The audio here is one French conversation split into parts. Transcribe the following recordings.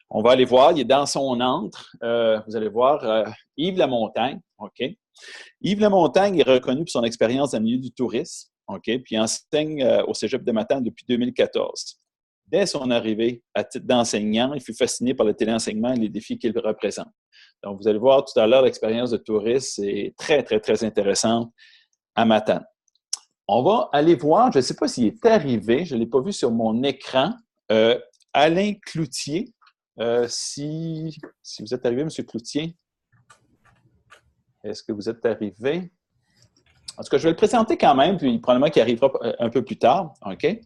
On va aller voir, il est dans son antre. Vous allez voir Yves Lamontagne. OK? Yves Lamontagne est reconnu pour son expérience dans le milieu du tourisme. OK? Puis il enseigne au Cégep de Matane depuis 2014. Dès son arrivée à titre d'enseignant, il fut fasciné par le téléenseignement et les défis qu'il représente. Donc, vous allez voir tout à l'heure, l'expérience de touriste est très, très, très intéressante à Matane. On va aller voir, je ne sais pas s'il est arrivé, je ne l'ai pas vu sur mon écran, Alain Cloutier. Si vous êtes arrivé, M. Cloutier, est-ce que vous êtes arrivé? En tout cas, je vais le présenter quand même, puis probablement qu'il arrivera un peu plus tard. OK?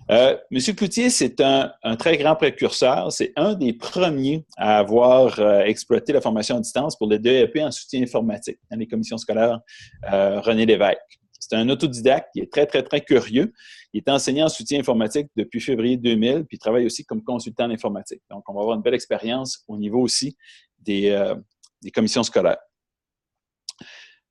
M. Cloutier, c'est un très grand précurseur. C'est un des premiers à avoir exploité la formation à distance pour les DEP en soutien informatique dans les commissions scolaires René Lévesque. C'est un autodidacte qui est très, très, très curieux. Il est enseignant en soutien informatique depuis février 2000, puis il travaille aussi comme consultant en informatique. Donc, on va avoir une belle expérience au niveau aussi des commissions scolaires.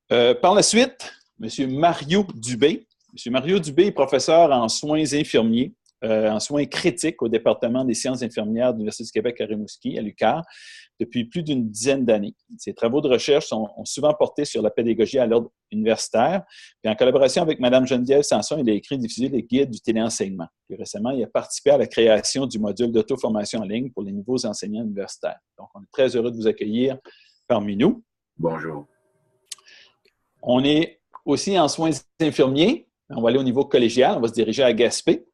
Par la suite, M. Mario Dubé. M. Mario Dubé est professeur en soins infirmiers, en soins critiques au département des sciences infirmières de l'Université du Québec à Rimouski, à l'UQAR, depuis plus d'une dizaine d'années. Ses travaux de recherche ont souvent porté sur la pédagogie à l'ordre universitaire. Puis en collaboration avec Mme Geneviève Sanson, il a écrit et diffusé les guides du téléenseignement. Plus récemment, il a participé à la création du module d'auto-formation en ligne pour les nouveaux enseignants universitaires. Donc, on est très heureux de vous accueillir parmi nous. Bonjour. On est aussi en soins infirmiers. On va aller au niveau collégial. On va se diriger à Gaspé.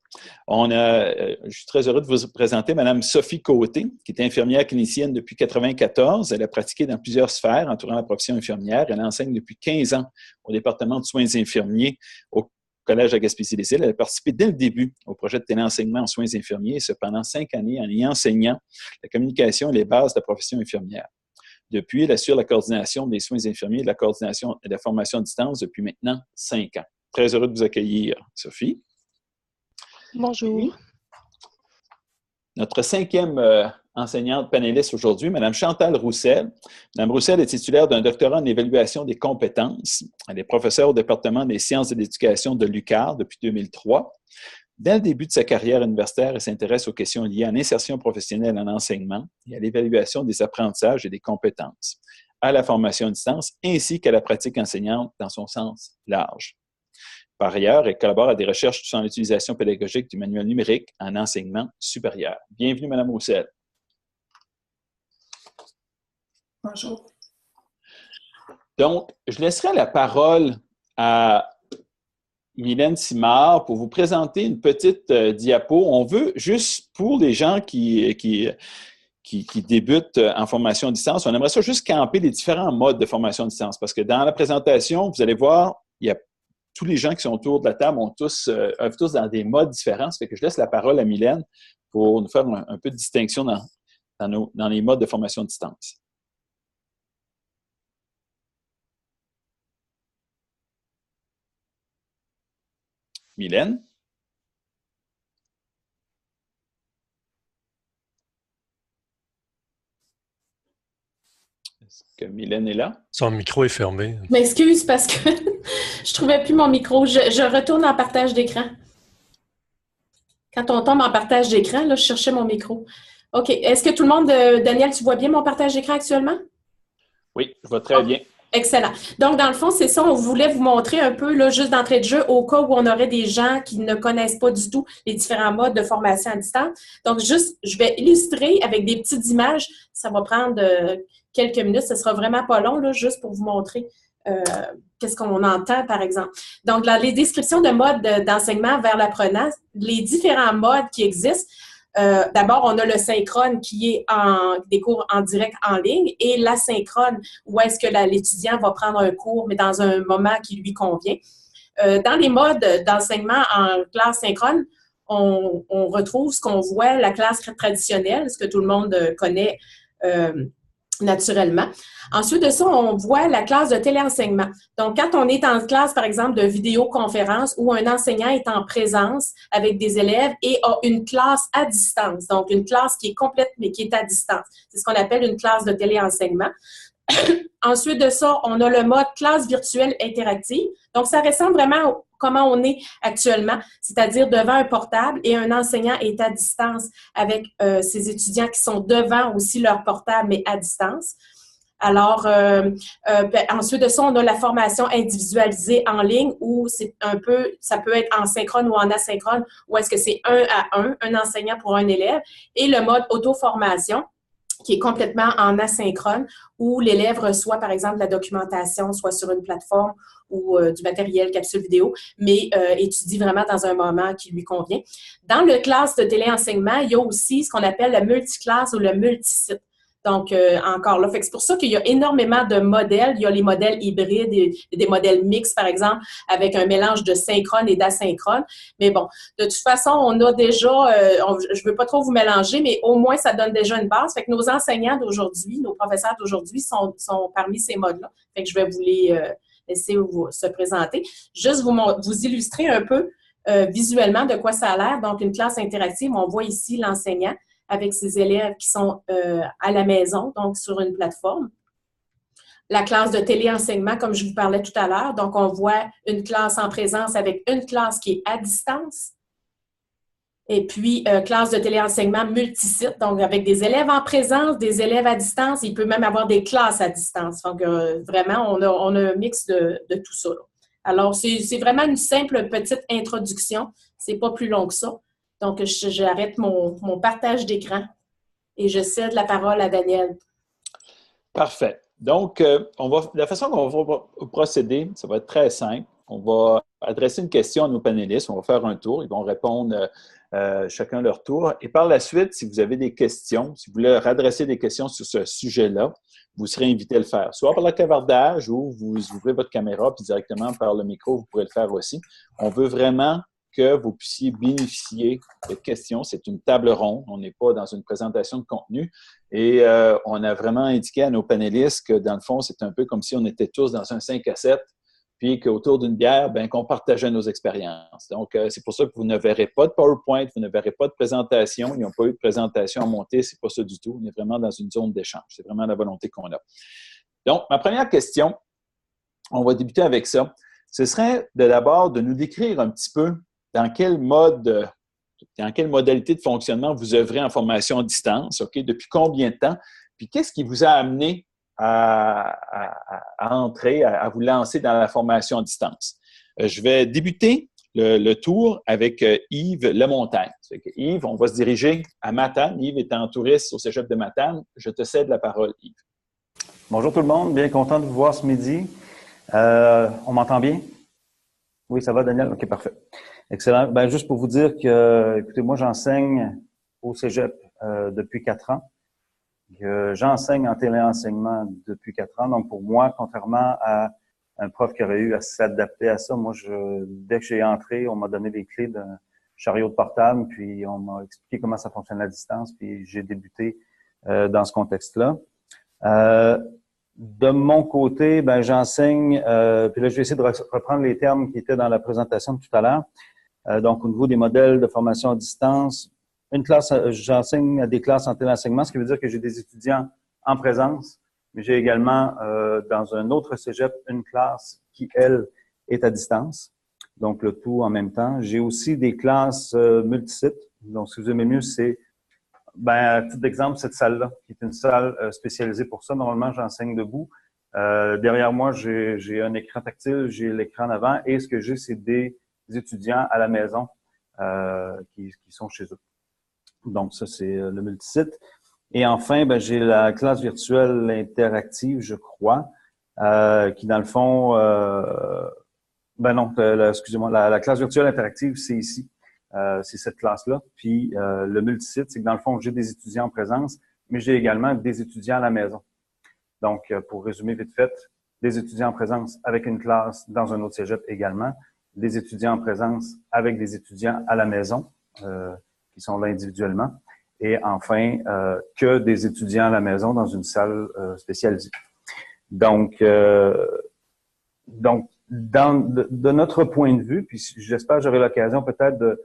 Je suis très heureux de vous présenter Mme Sophie Côté, qui est infirmière clinicienne depuis 1994. Elle a pratiqué dans plusieurs sphères entourant la profession infirmière. Elle enseigne depuis 15 ans au département de soins infirmiers au Collège à Gaspésie-les-Îles. Elle a participé dès le début au projet de téléenseignement en soins infirmiers, et ce pendant 5 années en y enseignant la communication et les bases de la profession infirmière. Depuis, elle assure la coordination des soins infirmiers et de la coordination et de la formation à distance depuis maintenant 5 ans. Très heureux de vous accueillir, Sophie. Bonjour. Et notre 5e enseignante panéliste aujourd'hui, Mme Chantal Roussel. Mme Roussel est titulaire d'un doctorat en évaluation des compétences. Elle est professeure au département des sciences et de l'éducation de l'UQAR depuis 2003. Dès le début de sa carrière universitaire, elle s'intéresse aux questions liées à l'insertion professionnelle en enseignement et à l'évaluation des apprentissages et des compétences, à la formation à distance ainsi qu'à la pratique enseignante dans son sens large. Par ailleurs, elle collabore à des recherches sur l'utilisation pédagogique du manuel numérique en enseignement supérieur. Bienvenue, Mme Roussel. Bonjour. Donc, je laisserai la parole à Mylène Simard pour vous présenter une petite diapo. On veut juste, pour les gens qui débutent en formation à distance, on aimerait ça juste camper les différents modes de formation à distance parce que dans la présentation, vous allez voir, il y a tous les gens qui sont autour de la table œuvrent tous dans des modes différents. Ça fait que je laisse la parole à Mylène pour nous faire un peu de distinction dans les modes de formation à distance. Mylène? Est-ce que Mylène est là? Son micro est fermé. Je m'excuse parce que je ne trouvais plus mon micro. Je retourne en partage d'écran. Quand on tombe en partage d'écran, là, je cherchais mon micro. OK. Est-ce que tout le monde, Daniel, tu vois bien mon partage d'écran actuellement? Oui, je vois très bien. Excellent. Donc, dans le fond, c'est ça, on voulait vous montrer un peu, là, juste d'entrée de jeu, au cas où on aurait des gens qui ne connaissent pas du tout les différents modes de formation à distance. Donc, juste, je vais illustrer avec des petites images. Ça va prendre quelques minutes. Ce sera vraiment pas long, là, juste pour vous montrer qu'est-ce qu'on entend, par exemple. Donc, dans les descriptions de modes d'enseignement vers l'apprenant, les différents modes qui existent, d'abord, on a le synchrone qui est des cours en direct en ligne et l'asynchrone où est-ce que l'étudiant va prendre un cours, mais dans un moment qui lui convient. Dans les modes d'enseignement en classe synchrone, on retrouve ce qu'on voit, la classe traditionnelle, ce que tout le monde connaît naturellement. Ensuite de ça, on voit la classe de téléenseignement. Donc, quand on est en classe, par exemple, de vidéoconférence où un enseignant est en présence avec des élèves et a une classe à distance, donc une classe qui est complète mais qui est à distance. C'est ce qu'on appelle une classe de téléenseignement. Ensuite de ça, on a le mode classe virtuelle interactive. Donc, ça ressemble vraiment comment on est actuellement, c'est-à-dire devant un portable et un enseignant est à distance avec ses étudiants qui sont devant aussi leur portable, mais à distance. Alors, ensuite de ça, on a la formation individualisée en ligne où c'est un peu, ça peut être en synchrone ou en asynchrone, où est-ce que c'est 1 à 1, un enseignant pour un élève, et le mode auto-formation qui est complètement en asynchrone, où l'élève reçoit, par exemple, la documentation, soit sur une plateforme ou du matériel, capsule vidéo, mais étudie vraiment dans un moment qui lui convient. Dans le classe de téléenseignement, il y a aussi ce qu'on appelle le multiclasse ou le multisite. Donc, encore là, c'est pour ça qu'il y a énormément de modèles. Il y a les modèles hybrides et des modèles mixtes, par exemple, avec un mélange de synchrone et d'asynchrone. Mais bon, de toute façon, on a déjà, je ne veux pas trop vous mélanger, mais au moins, ça donne déjà une base. Fait que nos enseignants d'aujourd'hui, nos professeurs d'aujourd'hui sont parmi ces modes-là. Fait que je vais vous les laisser se présenter. Juste vous illustrer un peu visuellement de quoi ça a l'air. Donc, une classe interactive, on voit ici l'enseignant avec ses élèves qui sont à la maison, donc sur une plateforme. La classe de téléenseignement, comme je vous parlais tout à l'heure, donc on voit une classe en présence avec une classe qui est à distance. Et puis, classe de téléenseignement multisite, donc avec des élèves en présence, des élèves à distance. Il peut même avoir des classes à distance. Donc, vraiment, on a un mix de tout ça, là. Alors, c'est vraiment une simple petite introduction. C'est pas plus long que ça. Donc, j'arrête mon partage d'écran et je cède la parole à Daniel. Parfait. Donc, la façon qu'on va procéder, ça va être très simple. On va adresser une question à nos panélistes. On va faire un tour. Ils vont répondre chacun leur tour. Et par la suite, si vous avez des questions, si vous voulez leur adresser des questions sur ce sujet-là, vous serez invité à le faire, soit par le clavardage ou vous ouvrez votre caméra, puis directement par le micro, vous pourrez le faire aussi. On veut vraiment que vous puissiez bénéficier de questions. C'est une table ronde. On n'est pas dans une présentation de contenu. Et on a vraiment indiqué à nos panélistes que, dans le fond, c'est un peu comme si on était tous dans un 5 à 7, puis qu'autour d'une bière, bien, qu'on partageait nos expériences. Donc, c'est pour ça que vous ne verrez pas de PowerPoint, vous ne verrez pas de présentation. Ils n'ont pas eu de présentation à monter. C'est pas ça du tout. On est vraiment dans une zone d'échange. C'est vraiment la volonté qu'on a. Donc, ma première question, on va débuter avec ça. Ce serait d'abord de nous décrire un petit peu dans quelle modalité de fonctionnement vous œuvrez en formation à distance, OK? Depuis combien de temps? Puis qu'est-ce qui vous a amené à entrer, à vous lancer dans la formation à distance? Je vais débuter le tour avec Yves Lemontagne. Yves, on va se diriger à Matane. Yves étant touriste au Cégep de Matane. Je te cède la parole, Yves. Bonjour tout le monde, bien content de vous voir ce midi. On m'entend bien? Oui, ça va, Daniel? OK, parfait. Excellent. Ben, juste pour vous dire que, écoutez, moi, j'enseigne au Cégep depuis 4 ans. J'enseigne en téléenseignement depuis 4 ans. Donc, pour moi, contrairement à un prof qui aurait eu à s'adapter à ça, moi, dès que j'ai entré, on m'a donné les clés d'un chariot de portable, puis on m'a expliqué comment ça fonctionne à distance, puis j'ai débuté dans ce contexte-là. De mon côté, ben j'enseigne, puis là, je vais essayer de reprendre les termes qui étaient dans la présentation de tout à l'heure. Donc, au niveau des modèles de formation à distance, j'enseigne à des classes en téléenseignement, ce qui veut dire que j'ai des étudiants en présence, mais j'ai également, dans un autre cégep, une classe qui, elle, est à distance. Donc, le tout en même temps. J'ai aussi des classes multisites. Donc, si vous aimez mieux, c'est, à titre d'exemple, cette salle-là, qui est une salle spécialisée pour ça. Normalement, j'enseigne debout. Derrière moi, j'ai un écran tactile, j'ai l'écran en avant, et ce que j'ai, c'est des étudiants à la maison qui sont chez eux. Donc, ça, c'est le multisite. Et enfin, j'ai la classe virtuelle interactive, je crois, qui, dans le fond, excusez-moi, la classe virtuelle interactive, c'est ici. C'est cette classe-là. Puis, le multisite, c'est que, dans le fond, j'ai des étudiants en présence, mais j'ai également des étudiants à la maison. Donc, pour résumer vite fait, des étudiants en présence avec une classe dans un autre cégep également, des étudiants en présence avec des étudiants à la maison, qui sont là individuellement, et enfin, que des étudiants à la maison dans une salle spécialisée. Donc, de notre point de vue, puis j'espère que j'aurai l'occasion peut-être de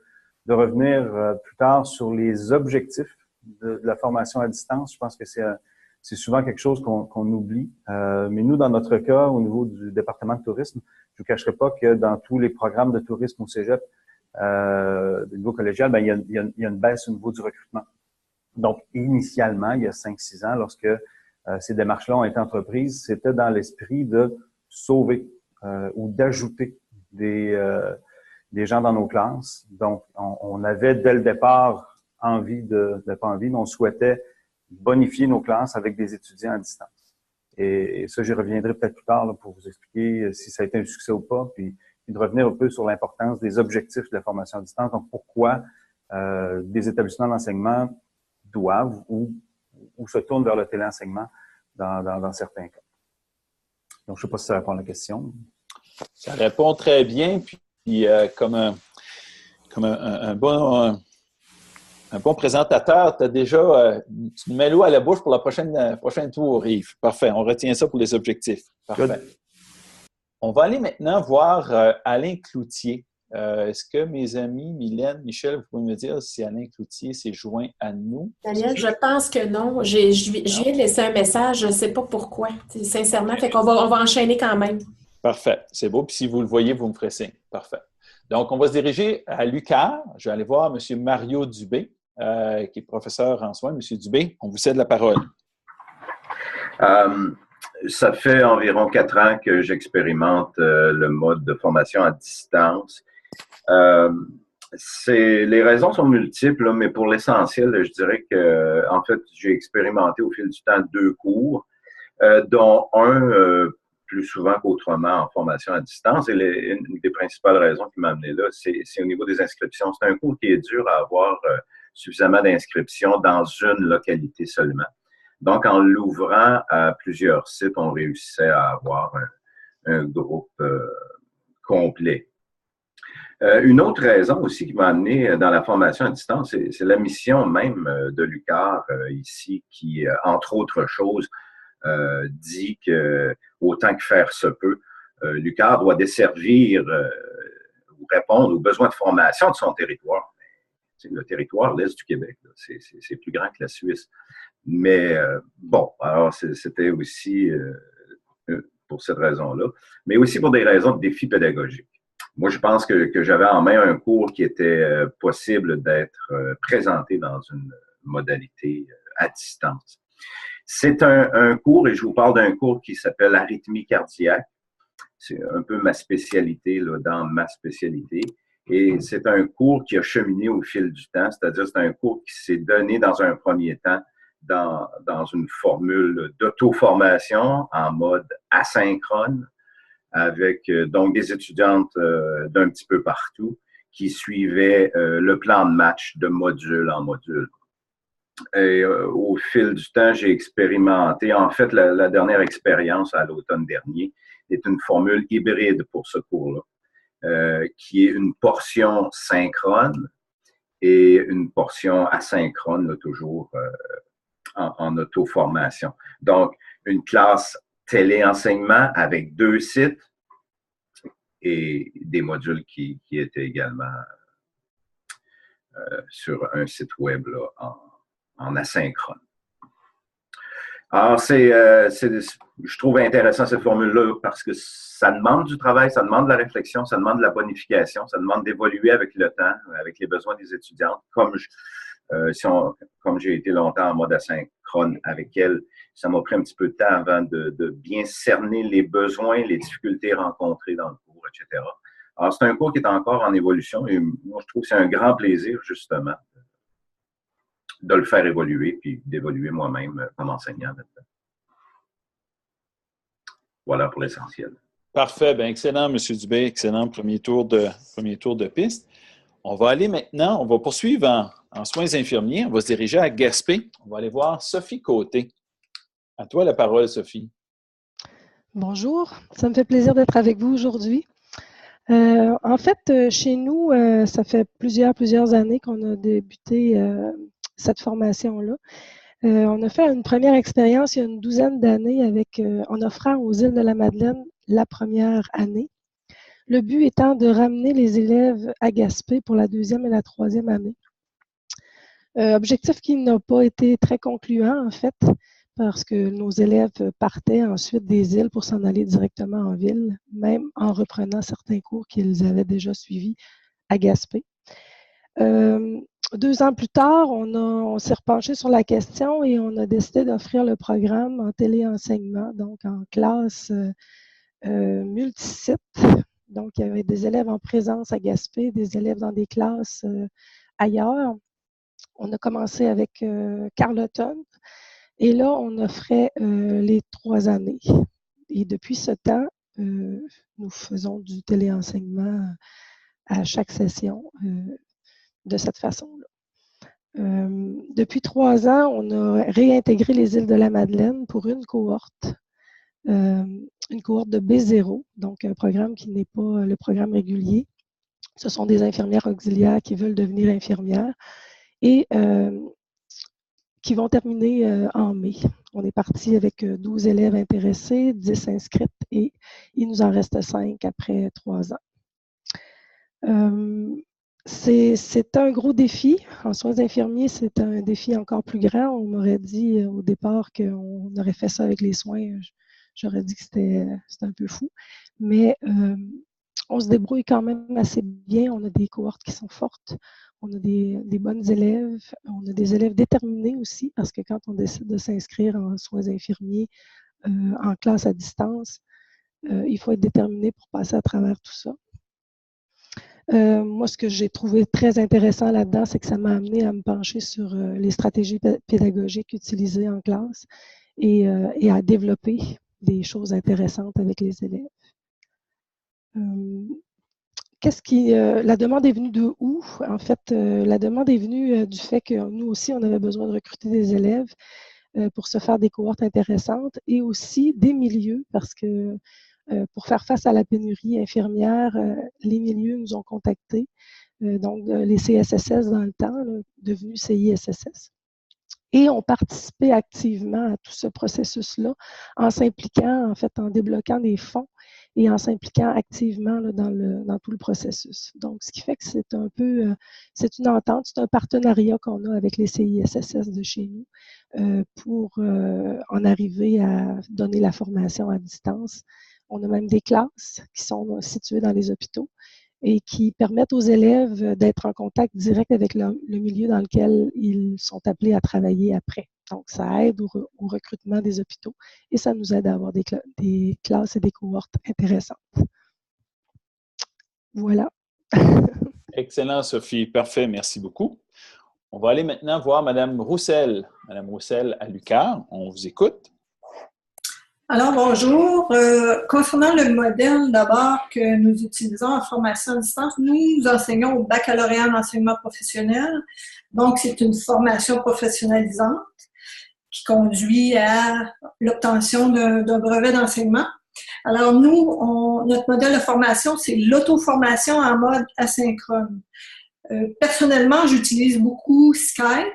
revenir plus tard sur les objectifs de la formation à distance. Je pense que c'est c'est souvent quelque chose qu'on oublie. Mais nous, dans notre cas, au niveau du département de tourisme, je ne vous cacherai pas que dans tous les programmes de tourisme au cégep, au niveau collégial, ben, il y a une baisse au niveau du recrutement. Donc, initialement, il y a 5-6 ans, lorsque ces démarches-là ont été entreprises, c'était dans l'esprit de sauver ou d'ajouter des gens dans nos classes. Donc, on avait dès le départ pas envie, mais on souhaitait bonifier nos classes avec des étudiants à distance. Et ça, j'y reviendrai peut-être plus tard là, pour vous expliquer si ça a été un succès ou pas, puis de revenir un peu sur l'importance des objectifs de la formation à distance. Donc, pourquoi des établissements d'enseignement doivent ou se tournent vers le téléenseignement dans certains cas. Donc, je ne sais pas si ça répond à la question. Ça répond très bien, puis comme un bon présentateur, tu as déjà tu mets l'eau à la bouche pour la prochaine tour, Yves. Parfait, on retient ça pour les objectifs. Parfait. Good. On va aller maintenant voir Alain Cloutier. Est-ce que mes amis, Mylène, Michel, vous pouvez me dire si Alain Cloutier s'est joint à nous? Daniel, je pense que non. Je viens de laisser un message, je ne sais pas pourquoi. Sincèrement, fait qu'on va enchaîner quand même. Parfait, c'est beau. Puis si vous le voyez, vous me ferez signe. Parfait. Donc, on va se diriger à l'UQAR. Je vais aller voir M. Mario Dubé, qui est professeur en soins. M. Dubé, on vous cède la parole. Ça fait environ 4 ans que j'expérimente le mode de formation à distance. Les raisons sont multiples, là, mais pour l'essentiel, je dirais que, en fait, j'ai expérimenté au fil du temps 2 cours, dont un plus souvent qu'autrement en formation à distance. Et une des principales raisons qui m'a amené là, c'est au niveau des inscriptions. C'est un cours qui est dur à avoir suffisamment d'inscriptions dans une localité seulement. Donc, en l'ouvrant à plusieurs sites, on réussissait à avoir un groupe complet. Une autre raison aussi qui m'a amené dans la formation à distance, c'est la mission même de l'UQAR ici, qui, entre autres choses, dit que, autant que faire se peut, l'UQAR doit desservir ou répondre aux besoins de formation de son territoire. Le territoire, l'Est du Québec, c'est plus grand que la Suisse. Mais bon, alors c'était aussi pour cette raison-là, mais aussi pour des raisons de défis pédagogiques. Moi, je pense que j'avais en main un cours qui était possible d'être présenté dans une modalité à distance. C'est un cours, et je vous parle d'un cours qui s'appelle arythmie cardiaque. C'est un peu ma spécialité, là, dans ma spécialité. Et c'est un cours qui a cheminé au fil du temps, c'est-à-dire c'est un cours qui s'est donné dans un premier temps dans une formule d'auto-formation en mode asynchrone, avec donc des étudiantes d'un petit peu partout qui suivaient le plan de match de module en module. Et au fil du temps, j'ai expérimenté, en fait, la dernière expérience à l'automne dernier est une formule hybride pour ce cours-là, qui est une portion synchrone et une portion asynchrone, là, toujours en auto-formation. Donc, une classe téléenseignement avec 2 sites et des modules qui étaient également sur un site web là, en asynchrone. Alors, je trouve intéressant cette formule-là parce que ça demande du travail, ça demande de la réflexion, ça demande de la bonification, ça demande d'évoluer avec le temps, avec les besoins des étudiantes. Comme j'ai été longtemps en mode asynchrone avec elle, ça m'a pris un petit peu de temps avant de bien cerner les besoins, les difficultés rencontrées dans le cours, etc. Alors, c'est un cours qui est encore en évolution et moi, je trouve que c'est un grand plaisir, justement, de le faire évoluer puis d'évoluer moi-même comme enseignant là-dedans. Voilà pour l'essentiel. Parfait. Bien, excellent, M. Dubé. Excellent premier tour de piste. On va aller maintenant, on va poursuivre en soins infirmiers. On va se diriger à Gaspé. On va aller voir Sophie Côté. À toi la parole, Sophie. Bonjour. Ça me fait plaisir d'être avec vous aujourd'hui. En fait, chez nous, ça fait plusieurs années qu'on a débuté cette formation-là. On a fait une première expérience il y a une douzaine d'années en offrant aux îles de la Madeleine la première année. Le but étant de ramener les élèves à Gaspé pour la 2e et la 3e année. Objectif qui n'a pas été très concluant, en fait, parce que nos élèves partaient ensuite des îles pour s'en aller directement en ville, même en reprenant certains cours qu'ils avaient déjà suivis à Gaspé. 2 ans plus tard, on s'est repenché sur la question et on a décidé d'offrir le programme en téléenseignement, donc en classe multisite. Donc, il y avait des élèves en présence à Gaspé, des élèves dans des classes ailleurs. On a commencé avec Carleton et là, on offrait les 3 années. Et depuis ce temps, nous faisons du téléenseignement à chaque session de cette façon-là. Depuis 3 ans, on a réintégré les îles de la Madeleine pour une cohorte de B0, donc un programme qui n'est pas le programme régulier. Ce sont des infirmières auxiliaires qui veulent devenir infirmières et qui vont terminer en mai. On est parti avec 12 élèves intéressés, 10 inscrites et il nous en reste 5 après 3 ans. C'est un gros défi. En soins infirmiers, c'est un défi encore plus grand. On m'aurait dit au départ qu'on aurait fait ça avec les soins. J'aurais dit que c'était un peu fou. Mais on se débrouille quand même assez bien. On a des cohortes qui sont fortes. On a des bonnes élèves. On a des élèves déterminés aussi, parce que quand on décide de s'inscrire en soins infirmiers en classe à distance, il faut être déterminé pour passer à travers tout ça. Moi, ce que j'ai trouvé très intéressant là-dedans, c'est que ça m'a amené à me pencher sur les stratégies pédagogiques utilisées en classe et à développer des choses intéressantes avec les élèves. La demande est venue de où? En fait, la demande est venue du fait que nous aussi, on avait besoin de recruter des élèves pour se faire des cohortes intéressantes et aussi des milieux, parce que pour faire face à la pénurie infirmière, les milieux nous ont contactés, donc les CSSS dans le temps, là, devenus CISSS, et ont participé activement à tout ce processus-là en s'impliquant, en fait, en débloquant des fonds et en s'impliquant activement là, dans tout le processus. Donc, ce qui fait que c'est un peu, c'est une entente, c'est un partenariat qu'on a avec les CISSS de chez nous pour en arriver à donner la formation à distance. On a même des classes qui sont situées dans les hôpitaux et qui permettent aux élèves d'être en contact direct avec le milieu dans lequel ils sont appelés à travailler après. Donc, ça aide au recrutement des hôpitaux et ça nous aide à avoir des classes et des cohortes intéressantes. Voilà. Excellent, Sophie. Parfait. Merci beaucoup. On va aller maintenant voir Mme Roussel. Mme Roussel à l'UQAR. On vous écoute. Alors, bonjour. Concernant le modèle d'abord que nous utilisons en formation à distance, nous enseignons au baccalauréat en enseignement professionnel. Donc, c'est une formation professionnalisante qui conduit à l'obtention d'un brevet d'enseignement. Alors, nous, notre modèle de formation, c'est l'auto-formation en mode asynchrone. Personnellement, j'utilise beaucoup Skype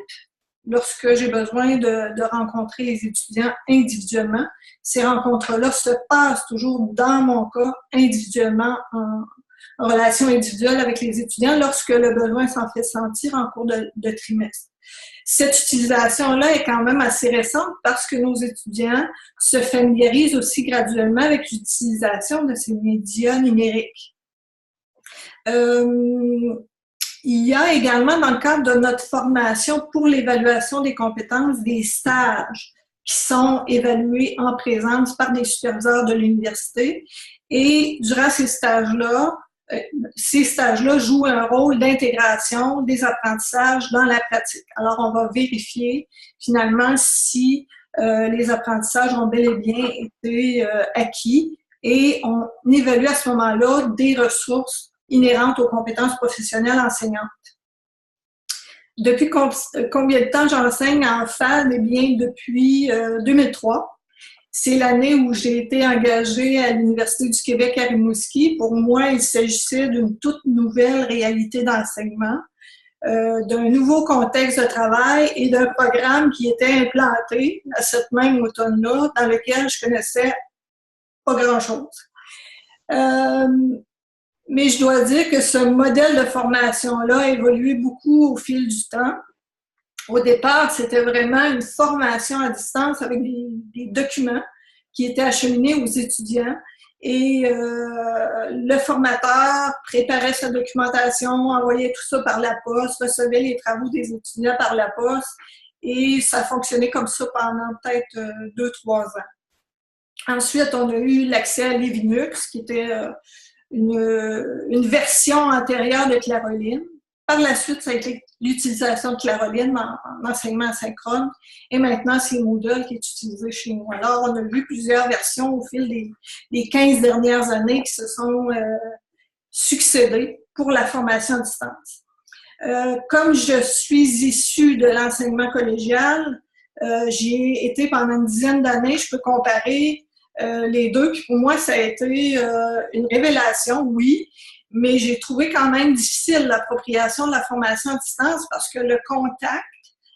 lorsque j'ai besoin de rencontrer les étudiants individuellement. Ces rencontres-là se passent toujours, dans mon cas, individuellement, en relation individuelle avec les étudiants lorsque le besoin s'en fait sentir en cours de trimestre. Cette utilisation-là est quand même assez récente parce que nos étudiants se familiarisent aussi graduellement avec l'utilisation de ces médias numériques. Il y a également, dans le cadre de notre formation pour l'évaluation des compétences, des stages qui sont évalués en présence par des superviseurs de l'université. Et durant ces stages-là jouent un rôle d'intégration des apprentissages dans la pratique. Alors, on va vérifier finalement si les apprentissages ont bel et bien été acquis et on évalue à ce moment-là des ressources inhérentes aux compétences professionnelles enseignantes. Depuis combien de temps j'enseigne en FAD? Eh bien, depuis 2003. C'est l'année où j'ai été engagée à l'Université du Québec à Rimouski. Pour moi, il s'agissait d'une toute nouvelle réalité d'enseignement, d'un nouveau contexte de travail et d'un programme qui était implanté à cette même automne-là, dans lequel je connaissais pas grand-chose. Mais je dois dire que ce modèle de formation-là a évolué beaucoup au fil du temps. Au départ, c'était vraiment une formation à distance avec des documents qui étaient acheminés aux étudiants. Et le formateur préparait sa documentation, envoyait tout ça par la poste, recevait les travaux des étudiants par la poste. Et ça fonctionnait comme ça pendant peut-être 2-3 ans. Ensuite, on a eu l'accès à Linux, qui était une version antérieure de Claroline. Par la suite, ça a été l'utilisation de Claroline en enseignement asynchrone. Et maintenant, c'est Moodle qui est utilisé chez nous. Alors, on a vu plusieurs versions au fil des 15 dernières années qui se sont succédées pour la formation à distance. Comme je suis issue de l'enseignement collégial, j'ai été pendant une dizaine d'années, je peux comparer les deux. Puis pour moi, ça a été une révélation, oui, mais j'ai trouvé quand même difficile l'appropriation de la formation à distance parce que le contact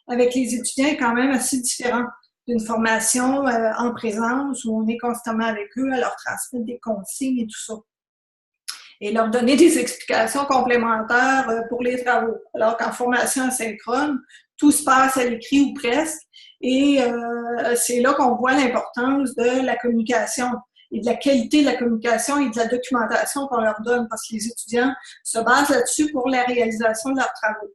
avec les étudiants est quand même assez différent d'une formation en présence où on est constamment avec eux à leur transmettre des consignes et tout ça. Et leur donner des explications complémentaires pour les travaux. Alors qu'en formation asynchrone, tout se passe à l'écrit ou presque. Et c'est là qu'on voit l'importance de la communication et de la qualité de la communication et de la documentation qu'on leur donne parce que les étudiants se basent là-dessus pour la réalisation de leurs travaux.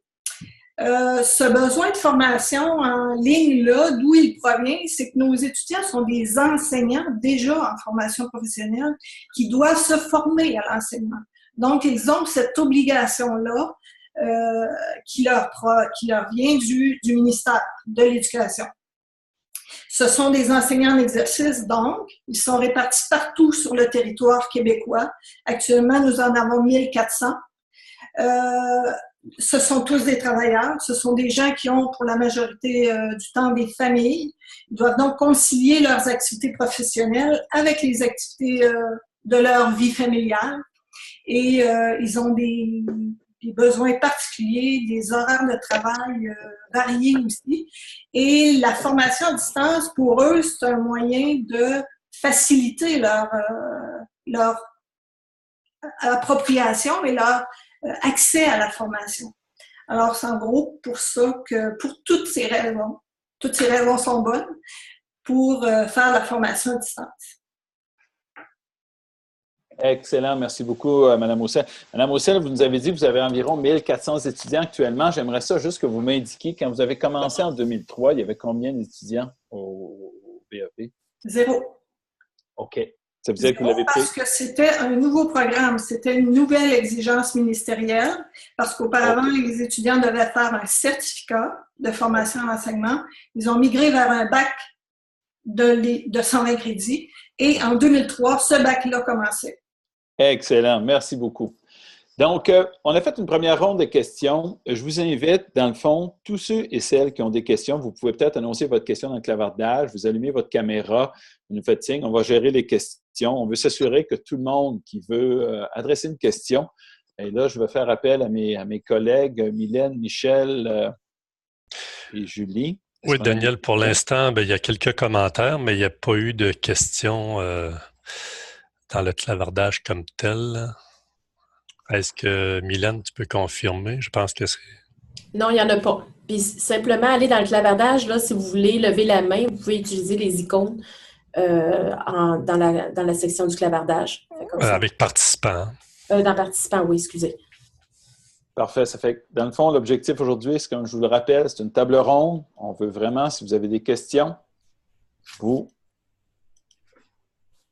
Ce besoin de formation en ligne-là, d'où il provient, c'est que nos étudiants sont des enseignants déjà en formation professionnelle qui doivent se former à l'enseignement. Donc, ils ont cette obligation-là qui leur vient du ministère de l'Éducation. Ce sont des enseignants en exercice, donc, ils sont répartis partout sur le territoire québécois. Actuellement, nous en avons 1400. Ce sont tous des travailleurs, ce sont des gens qui ont pour la majorité du temps des familles. Ils doivent donc concilier leurs activités professionnelles avec les activités de leur vie familiale. Et ils ont des besoins particuliers, des horaires de travail variés aussi. Et la formation à distance, pour eux, c'est un moyen de faciliter leur appropriation et leur accès à la formation. Alors, c'est en gros pour ça que, pour toutes ces raisons sont bonnes pour faire la formation à distance. Excellent. Merci beaucoup, Mme Roussel. Mme Roussel, vous nous avez dit que vous avez environ 1400 étudiants actuellement. J'aimerais ça juste que vous m'indiquiez, quand vous avez commencé en 2003, il y avait combien d'étudiants au BEP? 0. OK. Ça veut dire que vous l'avez pris? Parce que c'était un nouveau programme, c'était une nouvelle exigence ministérielle, parce qu'auparavant, les étudiants devaient faire un certificat de formation en enseignement. Ils ont migré vers un bac de 120 crédits, et en 2003, ce bac-là commençait. Excellent. Merci beaucoup. Donc, on a fait une première ronde de questions. Je vous invite, dans le fond, tous ceux et celles qui ont des questions, vous pouvez peut-être annoncer votre question dans le clavardage, vous allumez votre caméra, vous nous faites signe, on va gérer les questions. On veut s'assurer que tout le monde qui veut adresser une question, et là, je vais faire appel à mes collègues Mylène, Michel et Julie. Oui, Daniel, pour l'instant, il y a quelques commentaires, mais il n'y a pas eu de questions dans le clavardage comme tel. Est-ce que, Mylène, tu peux confirmer? Je pense que c'est... Non, il n'y en a pas. Puis simplement, aller dans le clavardage, là, si vous voulez lever la main, vous pouvez utiliser les icônes dans la section du clavardage. Avec participants. Dans participants, oui, excusez. Parfait. Ça fait que, dans le fond, l'objectif aujourd'hui, c'est comme je vous le rappelle, c'est une table ronde. On veut vraiment, si vous avez des questions, vous...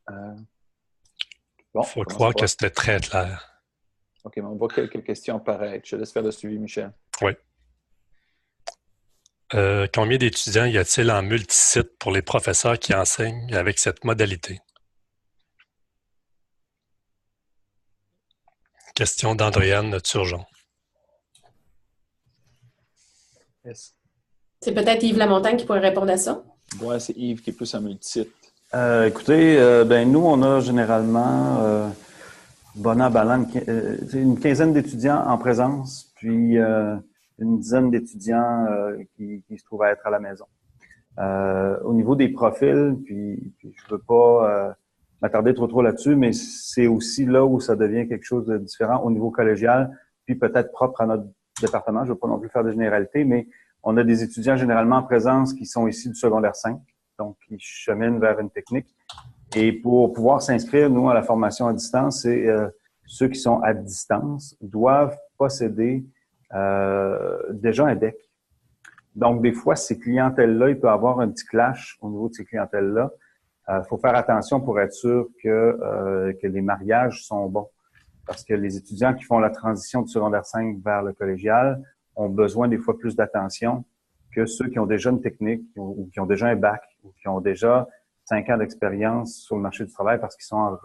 Il faut croire que c'était très clair. OK, mais on voit quelques questions apparaître. Je te laisse faire le suivi, Michel. Oui. Combien d'étudiants y a-t-il en multisite pour les professeurs qui enseignent avec cette modalité? Question d'Andréane Turgeon. Yes. C'est peut-être Yves Lamontagne qui pourrait répondre à ça. Oui, c'est Yves qui est plus en multisite. Écoutez, nous, on a généralement, bon an, ballant, une quinzaine d'étudiants en présence, puis une dizaine d'étudiants qui se trouvent à être à la maison. Au niveau des profils, puis je veux pas m'attarder trop là-dessus, mais c'est aussi là où ça devient quelque chose de différent au niveau collégial, puis peut-être propre à notre département. Je veux pas non plus faire de généralité, mais On a des étudiants généralement en présence qui sont ici du secondaire 5, donc qui cheminent vers une technique. Et pour pouvoir s'inscrire, nous, à la formation à distance, ceux qui sont à distance doivent posséder déjà un DEC. Donc, des fois, ces clientèles-là, il peut y avoir un petit clash au niveau de ces clientèles-là. Faut faire attention pour être sûr que les mariages sont bons. Parce que les étudiants qui font la transition du secondaire 5 vers le collégial ont besoin des fois plus d'attention que ceux qui ont déjà une technique ou qui ont déjà un bac ou qui ont déjà 5 ans d'expérience sur le marché du travail parce qu'ils sont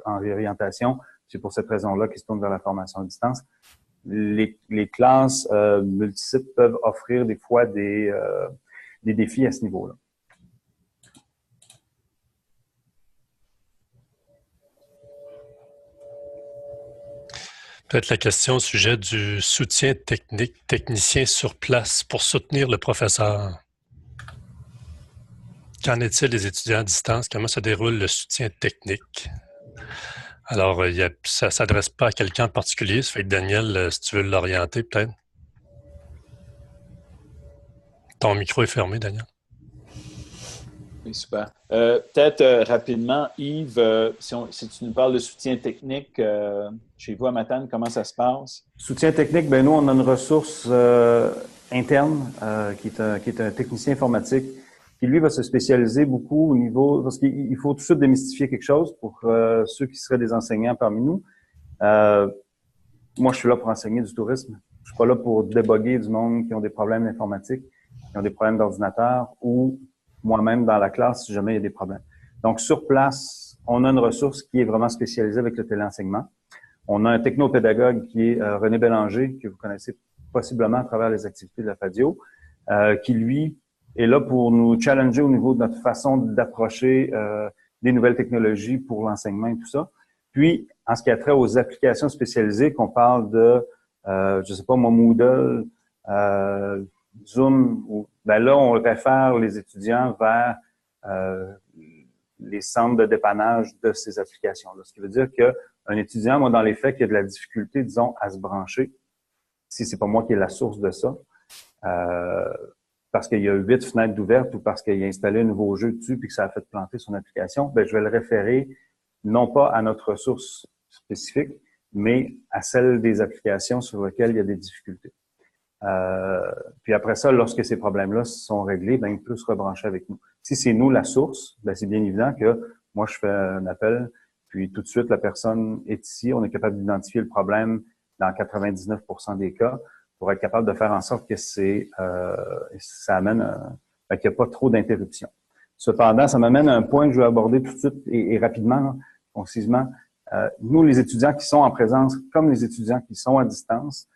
en réorientation. C'est pour cette raison-là qu'ils se tournent vers la formation à distance. Les classes multisites peuvent offrir des fois des défis à ce niveau-là. Peut-être la question au sujet du soutien technique, technicien sur place pour soutenir le professeur. Qu'en est-il des étudiants à distance? Comment se déroule le soutien technique? Alors, ça ne s'adresse pas à quelqu'un en particulier. Ça fait que Daniel, si tu veux l'orienter, peut-être. Ton micro est fermé, Daniel. Oui, super. Peut-être rapidement, Yves, si tu nous parles de soutien technique chez vous à Matane, comment ça se passe? Soutien technique, ben nous, on a une ressource interne qui est un technicien informatique qui, lui, va se spécialiser beaucoup au niveau... Parce qu'il faut tout de suite démystifier quelque chose pour ceux qui seraient des enseignants parmi nous. Moi, je suis là pour enseigner du tourisme. Je suis pas là pour déboguer du monde qui ont des problèmes d'informatique, qui ont des problèmes d'ordinateur ou moi-même dans la classe si jamais il y a des problèmes. Donc, sur place, on a une ressource qui est vraiment spécialisée avec le téléenseignement. On a un technopédagogue qui est René Bélanger, que vous connaissez possiblement à travers les activités de la FADIO, qui, lui, est là pour nous challenger au niveau de notre façon d'approcher des nouvelles technologies pour l'enseignement et tout ça. Puis, en ce qui a trait aux applications spécialisées, qu'on parle de, je sais pas moi, Moodle, Zoom, ben là, on réfère les étudiants vers les centres de dépannage de ces applications-là. Ce qui veut dire qu'un étudiant, moi, dans les faits, qui a de la difficulté, disons, à se brancher, si c'est pas moi qui est la source de ça, parce qu'il y a 8 fenêtres d'ouvertes ou parce qu'il a installé un nouveau jeu dessus puis que ça a fait planter son application, ben je vais le référer non pas à notre ressource spécifique, mais à celle des applications sur lesquelles il y a des difficultés. Puis après ça, lorsque ces problèmes-là sont réglés, ben il peut se rebrancher avec nous. Si c'est nous la source, ben c'est bien évident que moi, je fais un appel, puis tout de suite, la personne est ici. On est capable d'identifier le problème dans 99% des cas pour être capable de faire en sorte que ça amène qu'il n'y a pas trop d'interruptions. Cependant, ça m'amène à un point que je vais aborder tout de suite et rapidement, concisement. Nous, les étudiants qui sont en présence, comme les étudiants qui sont à distance,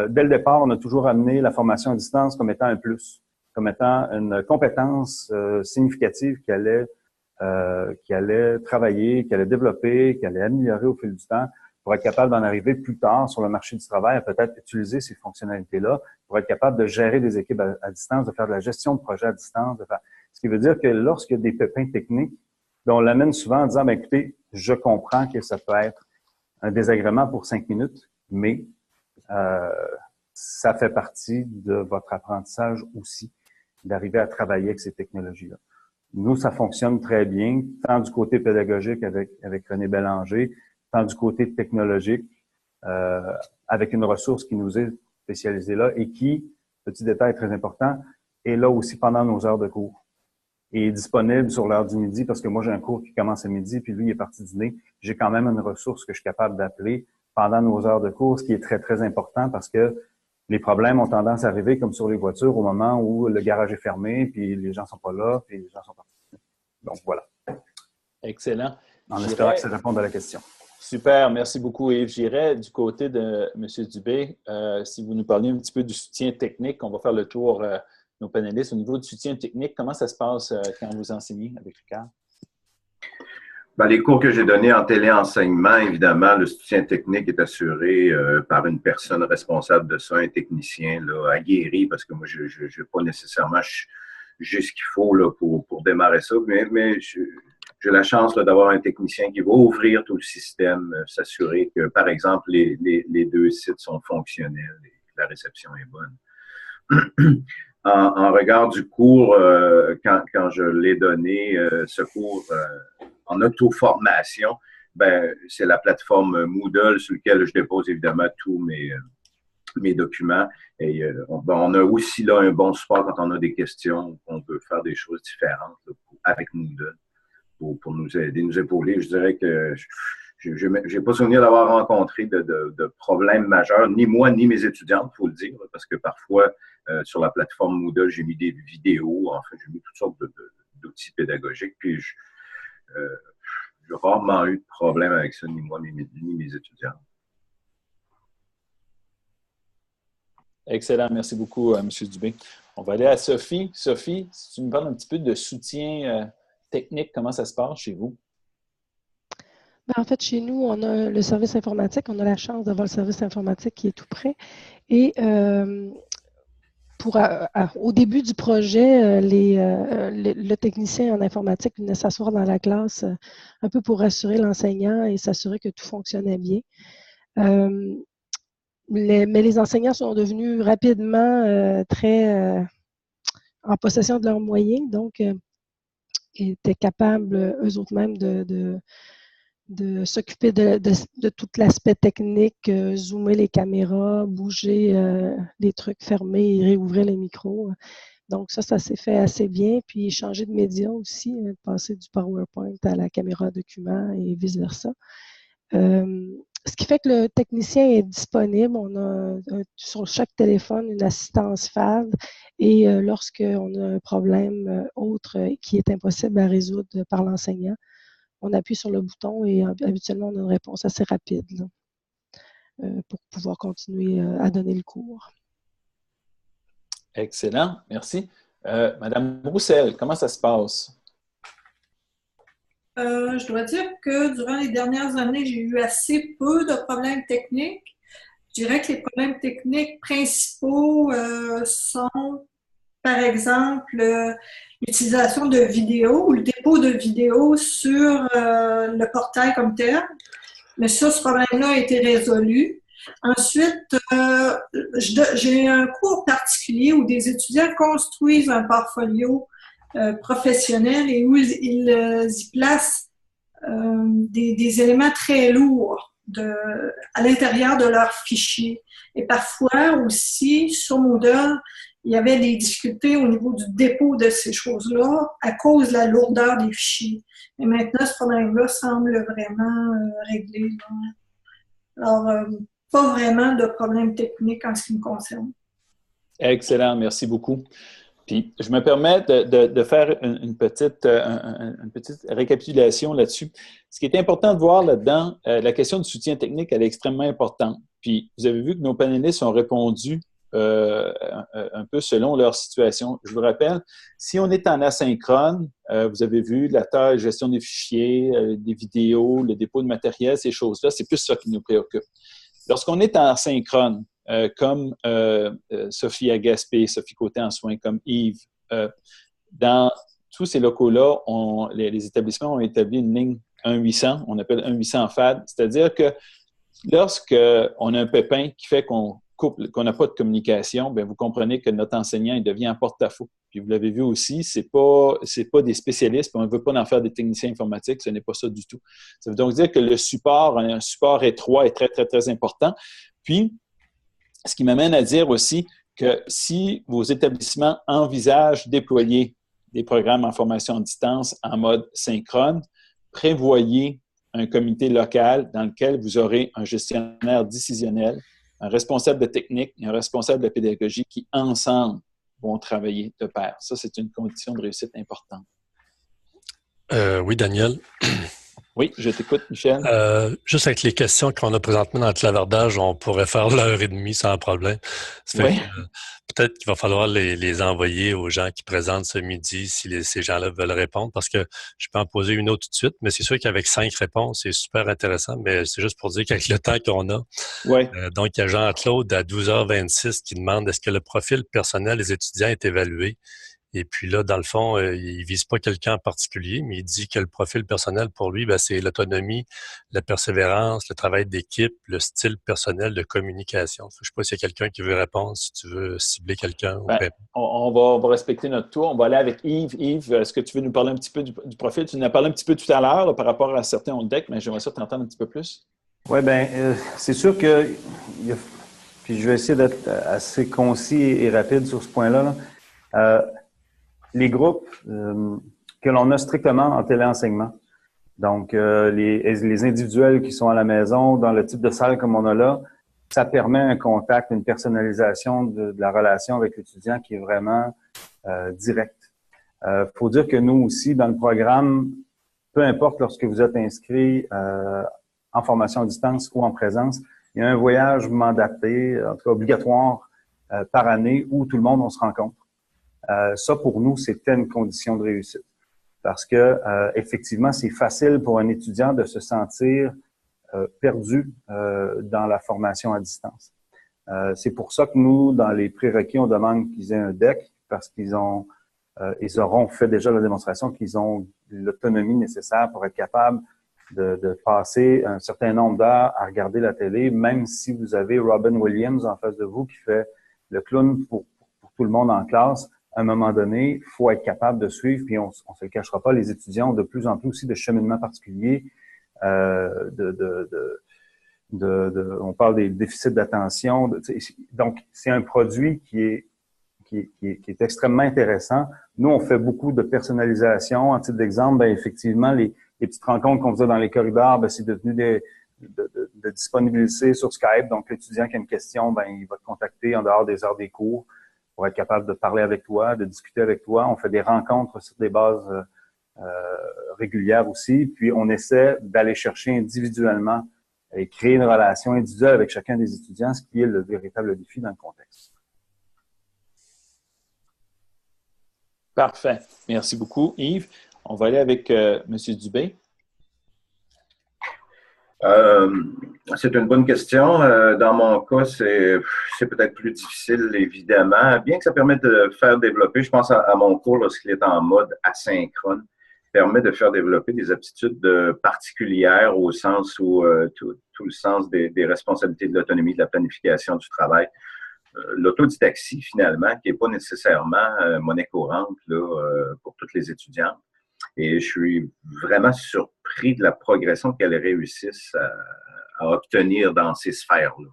dès le départ, on a toujours amené la formation à distance comme étant un plus, comme étant une compétence significative qui allait travailler, qui allait développer, qui allait améliorer au fil du temps pour être capable d'en arriver plus tard sur le marché du travail à peut-être utiliser ces fonctionnalités-là pour être capable de gérer des équipes à distance, de faire de la gestion de projet à distance. Ce qui veut dire que lorsqu'il y a des pépins techniques, ben, on l'amène souvent en disant, ben, écoutez, je comprends que ça peut être un désagrément pour 5 minutes, mais ça fait partie de votre apprentissage aussi, d'arriver à travailler avec ces technologies-là. Nous, ça fonctionne très bien, tant du côté pédagogique avec René Bélanger, tant du côté technologique, avec une ressource qui nous est spécialisée là et qui, petit détail très important, est là aussi pendant nos heures de cours. Et est disponible sur l'heure du midi parce que moi, j'ai un cours qui commence à midi puis lui, il est parti dîner. J'ai quand même une ressource que je suis capable d'appeler pendant nos heures de cours, ce qui est très, très important parce que les problèmes ont tendance à arriver comme sur les voitures au moment où le garage est fermé puis les gens sont pas là puis les gens sont partis. Donc, voilà. Excellent. En espérant que ça réponde à la question. Super, merci beaucoup Yves. J'irai du côté de M. Dubé. Si vous nous parliez un petit peu du soutien technique, on va faire le tour nos panélistes. Au niveau du soutien technique, comment ça se passe quand vous enseignez avec Ricard? Ben, les cours que j'ai donnés en téléenseignement, évidemment, le soutien technique est assuré par une personne responsable de ça, un technicien là, aguerri, parce que moi, je n'ai pas nécessairement juste ce qu'il faut là, pour démarrer ça, mais j'ai la chance d'avoir un technicien qui va ouvrir tout le système, s'assurer que, par exemple, les 2 sites sont fonctionnels et que la réception est bonne. en regard du cours, quand je l'ai donné, ce cours en auto-formation, ben, c'est la plateforme Moodle sur laquelle je dépose évidemment tous mes documents. Et on a aussi là un bon support quand on a des questions, on peut faire des choses différentes là, avec Moodle pour nous aider, nous épauler. Je dirais que je n'ai pas souvenir d'avoir rencontré de problèmes majeurs, ni moi, ni mes étudiantes, il faut le dire, parce que parfois, sur la plateforme Moodle, j'ai mis des vidéos, en fait, j'ai mis toutes sortes d'outils pédagogiques, puis j'ai rarement eu de problème avec ça, ni moi, ni mes étudiants. Excellent. Merci beaucoup, M. Dubé. On va aller à Sophie. Sophie, si tu nous parles un petit peu de soutien technique, comment ça se passe chez vous? En fait, chez nous, on a le service informatique. On a la chance d'avoir le service informatique qui est tout près. Et au début du projet, le technicien en informatique venait s'asseoir dans la classe un peu pour rassurer l'enseignant et s'assurer que tout fonctionnait bien. Mais les enseignants sont devenus rapidement très en possession de leurs moyens, donc étaient capables eux autres mêmes de s'occuper de tout l'aspect technique, zoomer les caméras, bouger les trucs fermés et réouvrir les micros. Donc ça s'est fait assez bien. Puis changer de média aussi, passer du PowerPoint à la caméra document et vice-versa. Ce qui fait que le technicien est disponible. On a sur chaque téléphone une assistance FAV et lorsqu'on a un problème autre qui est impossible à résoudre par l'enseignant, on appuie sur le bouton et habituellement, on a une réponse assez rapide là, pour pouvoir continuer à donner le cours. Excellent, merci. Madame Roussel, comment ça se passe? Je dois dire que durant les dernières années, j'ai eu assez peu de problèmes techniques. Je dirais que les problèmes techniques principaux sont, par exemple, l'utilisation de vidéos ou le dépôt de vidéos sur le portail comme tel. Mais ça, ce problème-là a été résolu. Ensuite, j'ai un cours particulier où des étudiants construisent un portfolio professionnel et où ils y placent des éléments très lourds à l'intérieur de leur fichier. Et parfois aussi, sur Moodle, il y avait des difficultés au niveau du dépôt de ces choses-là à cause de la lourdeur des fichiers. Et maintenant, ce problème-là semble vraiment réglé. Alors, pas vraiment de problème technique en ce qui me concerne. Excellent, merci beaucoup. Puis, je me permets de faire une petite récapitulation là-dessus. Ce qui est important de voir là-dedans, la question du soutien technique, elle est extrêmement importante. Puis, vous avez vu que nos panélistes ont répondu un peu selon leur situation. Je vous rappelle, si on est en asynchrone, vous avez vu la tâche, gestion des fichiers, des vidéos, le dépôt de matériel, ces choses-là, c'est plus ça qui nous préoccupe. Lorsqu'on est en synchrone, comme Sophie à Gaspé, Sophie Côté en soins, comme Yves, dans tous ces locaux-là, les établissements ont établi une ligne 1-800, on appelle 1-800 FAD, c'est-à-dire que lorsqu'on a un pépin qui fait qu'on n'a pas de communication, bien, vous comprenez que notre enseignant il devient en porte-à-faux. Puis vous l'avez vu aussi, c'est pas des spécialistes, puis on ne veut pas en faire des techniciens informatiques, ce n'est pas ça du tout. Ça veut donc dire que le support, un support étroit est très, très, très important. Puis, ce qui m'amène à dire aussi que si vos établissements envisagent déployer des programmes en formation à distance en mode synchrone, prévoyez un comité local dans lequel vous aurez un gestionnaire décisionnel, un responsable de technique et un responsable de pédagogie qui, ensemble, vont travailler de pair. Ça, c'est une condition de réussite importante. Oui, Daniel. Oui, je t'écoute, Michel. Juste avec les questions qu'on a présentement dans le clavardage, on pourrait faire l'heure et demie sans problème. Ça fait que, peut-être qu'il va falloir les envoyer aux gens qui présentent ce midi si ces gens-là veulent répondre, parce que je peux en poser une autre tout de suite, mais c'est sûr qu'avec 5 réponses, c'est super intéressant, mais c'est juste pour dire qu'avec le temps qu'on a. Donc, il y a Jean-Claude à 12h26 qui demande est-ce que le profil personnel des étudiants est évalué Et puis là, dans le fond, il vise pas quelqu'un en particulier, mais il dit que le profil personnel pour lui, ben, c'est l'autonomie, la persévérance, le travail d'équipe, le style personnel de communication. Je sais pas s'il y a quelqu'un qui veut répondre, si tu veux cibler quelqu'un. Ben, on va respecter notre tour. On va aller avec Yves. Yves, est-ce que tu veux nous parler un petit peu du profil? Tu nous as parlé un petit peu tout à l'heure là, par rapport à certains on deck, mais j'aimerais ça t'entendre un petit peu plus. Oui, bien, c'est sûr que, puis je vais essayer d'être assez concis et rapide sur ce point-là. Les groupes que l'on a strictement en téléenseignement, donc les individuels qui sont à la maison, dans le type de salle comme on a là, ça permet un contact, une personnalisation de la relation avec l'étudiant qui est vraiment direct. Faut dire que nous aussi, dans le programme, peu importe lorsque vous êtes inscrit en formation à distance ou en présence, il y a un voyage mandaté, en tout cas obligatoire, par année où tout le monde, on se rencontre. Ça, pour nous, c'était une condition de réussite. Parce que, effectivement, c'est facile pour un étudiant de se sentir perdu dans la formation à distance. C'est pour ça que nous, dans les prérequis, on demande qu'ils aient un DEC parce qu'ils auront fait déjà la démonstration qu'ils ont l'autonomie nécessaire pour être capables de passer un certain nombre d'heures à regarder la télé, même si vous avez Robin Williams en face de vous qui fait le clown pour tout le monde en classe. À un moment donné, il faut être capable de suivre, puis on se le cachera pas, les étudiants ont de plus en plus aussi de cheminements particuliers. On parle des déficits d'attention. Donc, c'est un produit qui est extrêmement intéressant. Nous, on fait beaucoup de personnalisation. En titre d'exemple, ben, effectivement, les petites rencontres qu'on faisait dans les corridors, ben, c'est devenu de disponibilité sur Skype. Donc, l'étudiant qui a une question, ben, il va te contacter en dehors des heures des cours pour être capable de parler avec toi, de discuter avec toi. On fait des rencontres sur des bases régulières aussi. Puis, on essaie d'aller chercher individuellement et créer une relation individuelle avec chacun des étudiants, ce qui est le véritable défi dans le contexte. Parfait. Merci beaucoup, Yves. On va aller avec M. Dubé. C'est une bonne question. Dans mon cas, c'est peut-être plus difficile, évidemment, bien que ça permette de faire développer, je pense à mon cours lorsqu'il est en mode asynchrone, permet de faire développer des aptitudes particulières au sens où tout le sens des responsabilités de l'autonomie, de la planification du travail. L'autodidaxie, finalement, qui n'est pas nécessairement monnaie courante là, pour toutes les étudiantes. Et je suis vraiment surpris de la progression qu'elles réussissent à obtenir dans ces sphères-là.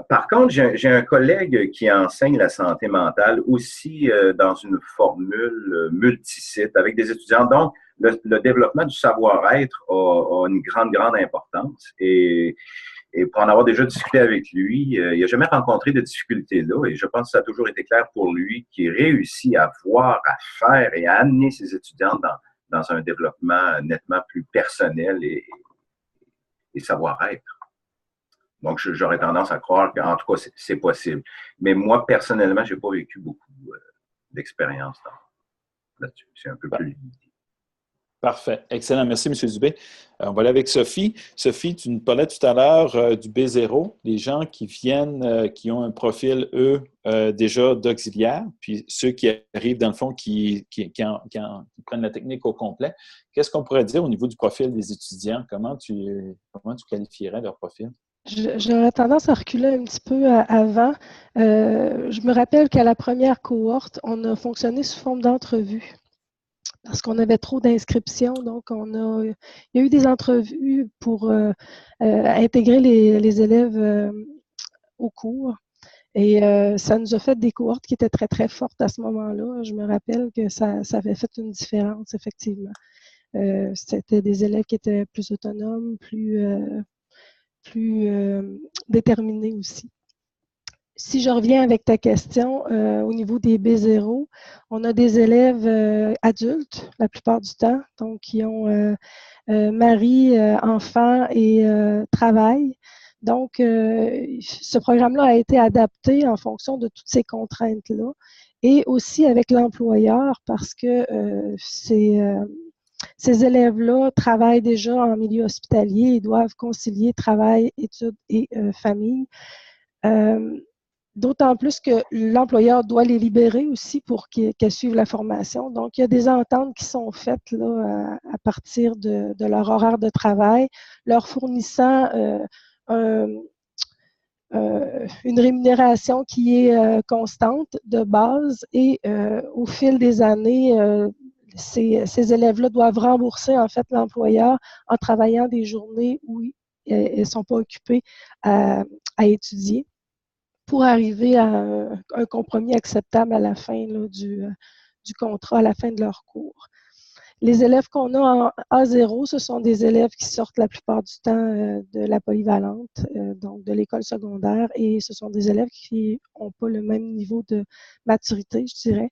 Par contre, j'ai un collègue qui enseigne la santé mentale aussi dans une formule multisite avec des étudiants. Donc, le développement du savoir-être a une grande importance. Et pour en avoir déjà discuté avec lui, il n'a jamais rencontré de difficultés là. Et je pense que ça a toujours été clair pour lui qu'il réussit à voir, à faire et à amener ses étudiants dans un développement nettement plus personnel et savoir-être. Donc, j'aurais tendance à croire qu'en tout cas, c'est possible. Mais moi, personnellement, je n'ai pas vécu beaucoup d'expérience là-dessus. C'est un peu plus limité. Parfait. Excellent. Merci, M. Dubé. On va aller avec Sophie. Sophie, tu nous parlais tout à l'heure du B0, des gens qui viennent, qui ont un profil, eux, déjà d'auxiliaire, puis ceux qui arrivent, dans le fond, qui prennent la technique au complet. Qu'est-ce qu'on pourrait dire au niveau du profil des étudiants? Comment tu qualifierais leur profil? J'aurais tendance à reculer un petit peu avant. Je me rappelle qu'à la première cohorte, on a fonctionné sous forme d'entrevue parce qu'on avait trop d'inscriptions. Donc, il y a eu des entrevues pour intégrer les élèves au cours. Et ça nous a fait des cohortes qui étaient très, très fortes à ce moment-là. Je me rappelle que ça avait fait une différence, effectivement. C'était des élèves qui étaient plus autonomes, plus déterminés aussi. Si je reviens avec ta question, au niveau des B0, on a des élèves adultes la plupart du temps, donc qui ont mari, enfant et travail. Donc, ce programme-là a été adapté en fonction de toutes ces contraintes-là et aussi avec l'employeur parce que ces élèves-là travaillent déjà en milieu hospitalier et doivent concilier travail, études et famille. d'autant plus que l'employeur doit les libérer aussi pour qu'elles suivent la formation. Donc, il y a des ententes qui sont faites là, à partir de leur horaire de travail, leur fournissant une rémunération qui est constante de base et au fil des années, ces élèves-là doivent rembourser en fait l'employeur en travaillant des journées où elles ne sont pas occupées à étudier pour arriver à un compromis acceptable à la fin là, du contrat, à la fin de leur cours. Les élèves qu'on a en A0, ce sont des élèves qui sortent la plupart du temps de la polyvalente, donc de l'école secondaire, et ce sont des élèves qui n'ont pas le même niveau de maturité, je dirais.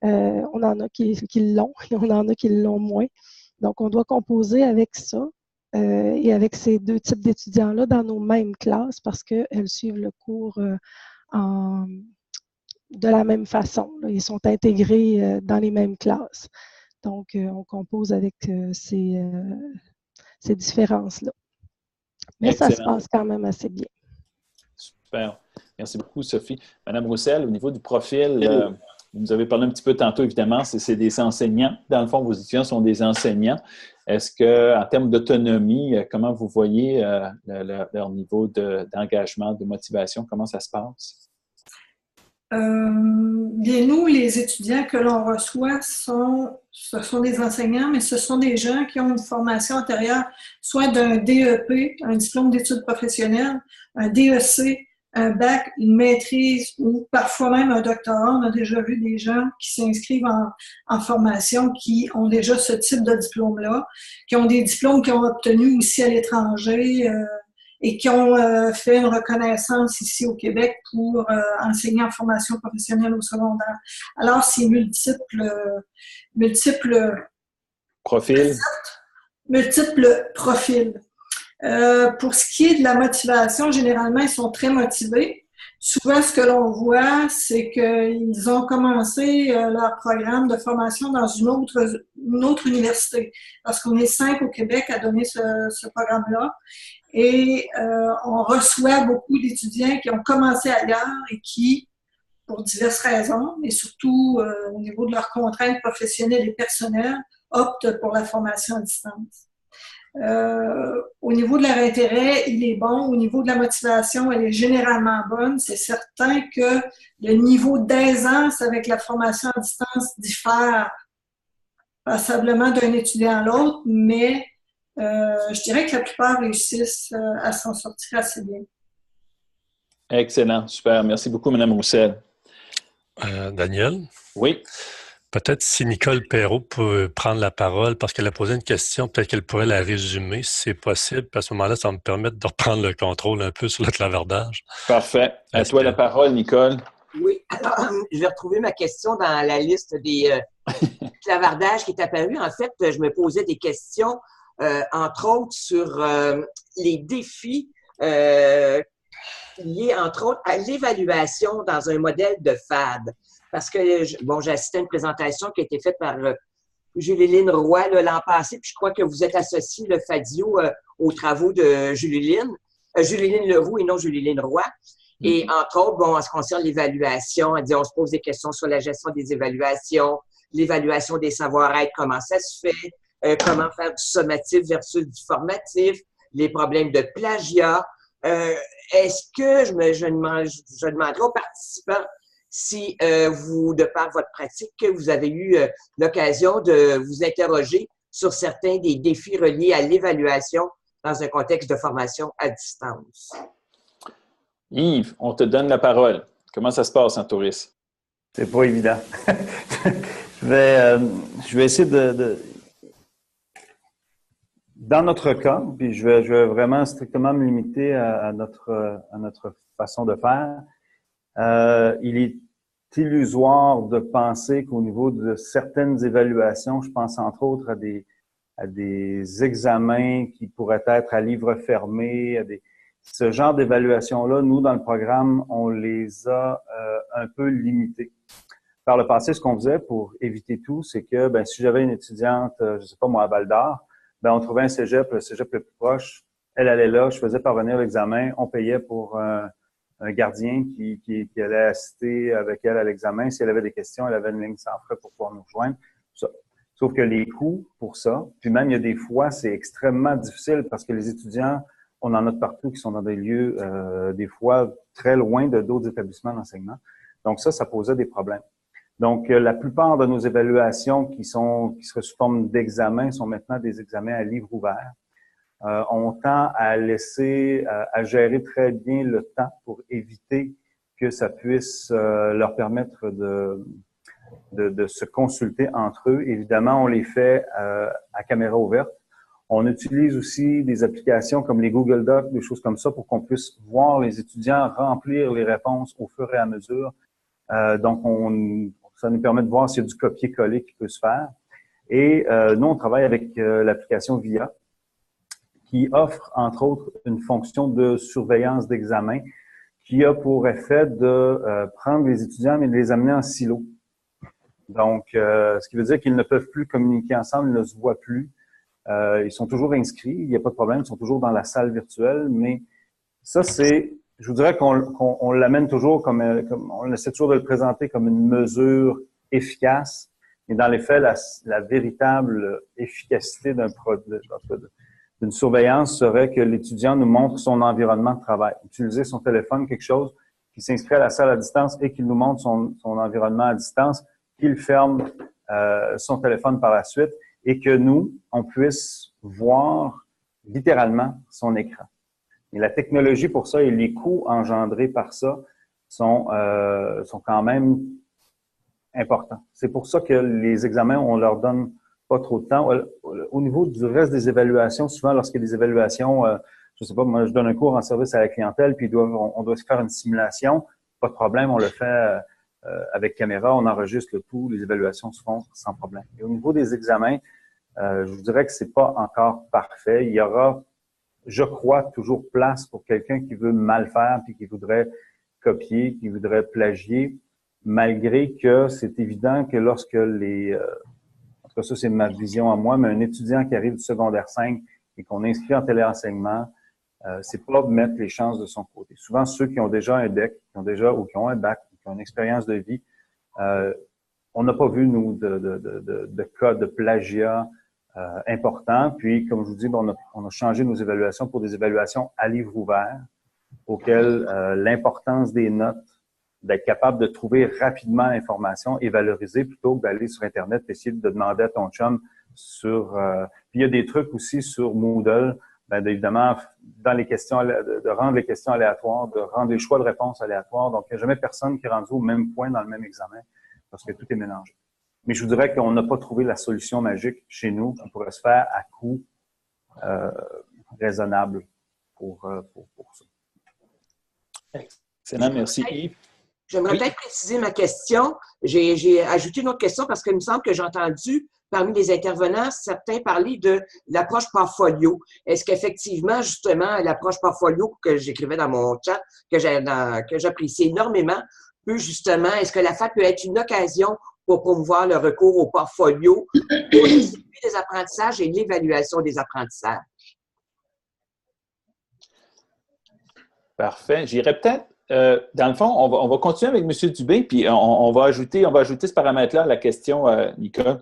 On en a qui l'ont et on en a qui l'ont moins. Donc, on doit composer avec ça et avec ces deux types d'étudiants-là dans nos mêmes classes parce qu'elles suivent le cours de la même façon. Là. Ils sont intégrés dans les mêmes classes. Donc, on compose avec ces différences-là. Mais excellent. Ça se passe quand même assez bien. Super. Merci beaucoup, Sophie. Madame Roussel, au niveau du profil, vous nous avez parlé un petit peu tantôt, évidemment, c'est des enseignants. Dans le fond, vos étudiants sont des enseignants. Est-ce qu'en termes d'autonomie, comment vous voyez leur niveau d'engagement, de motivation? Comment ça se passe? Bien, nous, les étudiants que l'on reçoit, ce sont des enseignants, mais ce sont des gens qui ont une formation antérieure, soit d'un DEP, un diplôme d'études professionnelles, un DEC, un bac, une maîtrise ou parfois même un doctorat. On a déjà vu des gens qui s'inscrivent en formation qui ont déjà ce type de diplôme-là, qui ont des diplômes qu'ils ont obtenus aussi à l'étranger, et qui ont fait une reconnaissance ici au Québec pour enseigner en formation professionnelle au secondaire. Alors, c'est multiples profils. Pour ce qui est de la motivation, généralement, ils sont très motivés. Souvent, ce que l'on voit, c'est qu'ils ont commencé leur programme de formation dans une autre université. Parce qu'on est 5 au Québec à donner ce programme-là. Et on reçoit beaucoup d'étudiants qui ont commencé ailleurs et qui, pour diverses raisons, et surtout au niveau de leurs contraintes professionnelles et personnelles, optent pour la formation à distance. Au niveau de leur intérêt, il est bon. Au niveau de la motivation, elle est généralement bonne. C'est certain que le niveau d'aisance avec la formation à distance diffère passablement d'un étudiant à l'autre, mais je dirais que la plupart réussissent à s'en sortir assez bien. Excellent, super. Merci beaucoup, Mme Roussel. Daniel? Oui. Peut-être si Nicole Perrault peut prendre la parole parce qu'elle a posé une question, peut-être qu'elle pourrait la résumer si c'est possible. Puis à ce moment-là, ça va me permettre de reprendre le contrôle un peu sur le clavardage. Parfait. À toi la parole, Nicole. Oui, alors, je vais retrouver ma question dans la liste des clavardages qui est apparue. En fait, je me posais des questions, entre autres, sur les défis liés, entre autres, à l'évaluation dans un modèle de FAD. Parce que, bon, j'ai assisté à une présentation qui a été faite par Julie-Lyne Roy l'an passé, puis je crois que vous êtes associé, le FADIO, aux travaux de Julie-Lyne Leroux et non Julie-Lyne Roy. Et entre autres, bon, en ce qui concerne l'évaluation, elle dit on se pose des questions sur la gestion des évaluations, l'évaluation des savoir-être, comment ça se fait, comment faire du sommatif versus du formatif, les problèmes de plagiat. Est-ce que je demanderai aux participants si vous, de par votre pratique, vous avez eu l'occasion de vous interroger sur certains des défis reliés à l'évaluation dans un contexte de formation à distance. Yves, on te donne la parole. Comment ça se passe en tourisme? C'est pas évident. je vais essayer dans notre cas, puis je vais vraiment strictement me limiter à notre façon de faire. Il est illusoire de penser qu'au niveau de certaines évaluations, je pense entre autres à des examens qui pourraient être à livre fermé, ce genre d'évaluation-là, nous, dans le programme, on les a un peu limités. Par le passé, ce qu'on faisait pour éviter tout, c'est que si j'avais une étudiante, je sais pas moi, à Val-d'Or, on trouvait un cégep, le cégep le plus proche, elle allait là, je faisais parvenir l'examen, on payait pour un un gardien qui allait assister avec elle à l'examen. Si elle avait des questions, elle avait une ligne sans frais pour pouvoir nous rejoindre. Ça. Sauf que les coûts pour ça, puis même il y a des fois, c'est extrêmement difficile parce que les étudiants, on en a de partout qui sont dans des lieux, des fois, très loin de d'autres établissements d'enseignement. Donc ça posait des problèmes. Donc, la plupart de nos évaluations qui seraient sous forme d'examens sont maintenant des examens à livre ouvert. On tend à laisser, à gérer très bien le temps pour éviter que ça puisse leur permettre de se consulter entre eux. Évidemment, on les fait à caméra ouverte. On utilise aussi des applications comme les Google Docs, des choses comme ça, pour qu'on puisse voir les étudiants remplir les réponses au fur et à mesure. Donc, ça nous permet de voir s'il y a du copier-coller qui peut se faire. Et nous, on travaille avec l'application VIA, qui offre, entre autres, une fonction de surveillance d'examen qui a pour effet de prendre les étudiants et de les amener en silo. Donc, ce qui veut dire qu'ils ne peuvent plus communiquer ensemble, ils ne se voient plus. Ils sont toujours inscrits, il n'y a pas de problème, ils sont toujours dans la salle virtuelle, mais ça, je vous dirais qu'on l'amène toujours comme on essaie toujours de le présenter comme une mesure efficace, mais dans les faits, la véritable efficacité d'une surveillance serait que l'étudiant nous montre son environnement de travail. Utiliser son téléphone, quelque chose qui s'inscrit à la salle à distance et qui nous montre son environnement à distance, qu'il ferme son téléphone par la suite et que nous, on puisse voir littéralement son écran. Et la technologie pour ça et les coûts engendrés par ça sont quand même importants. C'est pour ça que les examens, on leur donne pas trop de temps. Au niveau du reste des évaluations, souvent lorsqu'il y a des évaluations, je sais pas, moi je donne un cours en service à la clientèle, puis on doit se faire une simulation, pas de problème, on le fait avec caméra, on enregistre le tout, les évaluations se font sans problème. Et au niveau des examens, je vous dirais que c'est pas encore parfait. Il y aura, je crois, toujours place pour quelqu'un qui veut mal faire puis qui voudrait copier, qui voudrait plagier, malgré que c'est évident que lorsque en tout cas ça c'est ma vision à moi, mais un étudiant qui arrive du secondaire 5 et qu'on inscrit en téléenseignement, c'est pas de mettre les chances de son côté. Souvent ceux qui ont déjà un DEC, qui ont un bac, qui ont une expérience de vie, on n'a pas vu, nous, de cas de plagiat important. Puis, comme je vous dis, on a changé nos évaluations pour des évaluations à livre ouvert, auxquelles l'importance des notes, d'être capable de trouver rapidement l'information est valorisée plutôt que d'aller sur Internet et essayer de demander à ton chum puis il y a des trucs aussi sur Moodle, évidemment, dans les questions, de rendre les questions aléatoires, de rendre les choix de réponse aléatoires. Donc, il n'y a jamais personne qui est rendu au même point dans le même examen parce que tout est mélangé. Mais je vous dirais qu'on n'a pas trouvé la solution magique chez nous qui pourrait se faire à coût raisonnable pour ça. Excellent, merci Yves. J'aimerais peut-être préciser ma question. J'ai ajouté une autre question parce qu'il me semble que j'ai entendu parmi les intervenants certains parler de l'approche portfolio. Est-ce qu'effectivement, justement, l'approche portfolio que j'écrivais dans mon chat, que j'apprécie énormément, est-ce que la FAC peut être une occasion pour promouvoir le recours au portfolio pour le suivi des apprentissages et l'évaluation des apprentissages? Parfait. J'irais peut-être, dans le fond, on va continuer avec M. Dubé, puis on va ajouter ce paramètre-là à la question, Nicole.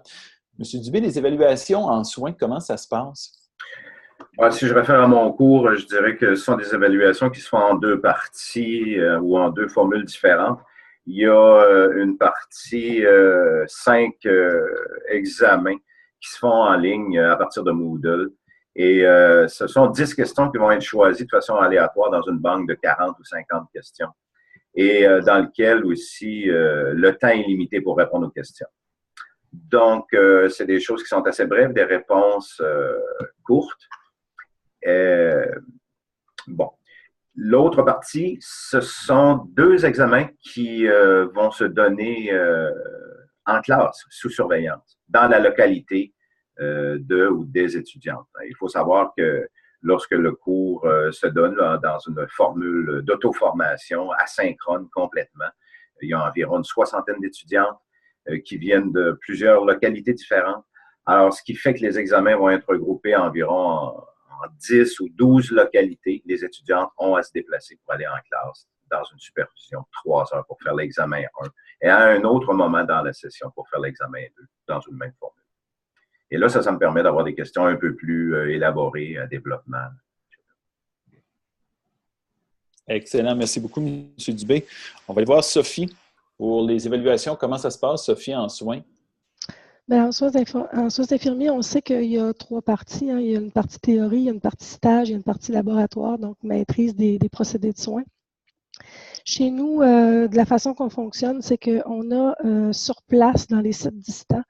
M. Dubé, les évaluations en soins, comment ça se passe? Si je réfère à mon cours, je dirais que ce sont des évaluations qui se font en deux parties ou en deux formules différentes. Il y a une partie 5 examens qui se font en ligne à partir de Moodle. Et ce sont 10 questions qui vont être choisies de façon aléatoire dans une banque de 40 ou 50 questions. Et dans lequel aussi le temps est limité pour répondre aux questions. Donc, c'est des choses qui sont assez brèves, des réponses courtes. Bon. L'autre partie, ce sont 2 examens qui vont se donner en classe, sous surveillance, dans la localité de ou des étudiantes. Il faut savoir que lorsque le cours se donne dans une formule d'auto-formation asynchrone complètement, il y a environ une 60aine d'étudiantes qui viennent de plusieurs localités différentes. Alors, ce qui fait que les examens vont être regroupés environ en 10 ou 12 localités. Les étudiantes ont à se déplacer pour aller en classe dans une supervision de 3 heures pour faire l'examen 1 et à un autre moment dans la session pour faire l'examen 2 dans une même formule. Et là, ça me permet d'avoir des questions un peu plus élaborées à développement. Excellent. Merci beaucoup, M. Dubé. On va aller voir Sophie pour les évaluations. Comment ça se passe, Sophie, en soins? Bien, en soins infirmiers, on sait qu'il y a 3 parties. Hein. Il y a une partie théorie, il y a une partie stage, il y a une partie laboratoire, donc maîtrise des procédés de soins. Chez nous, de la façon qu'on fonctionne, c'est qu'on a sur place, dans les sites distants,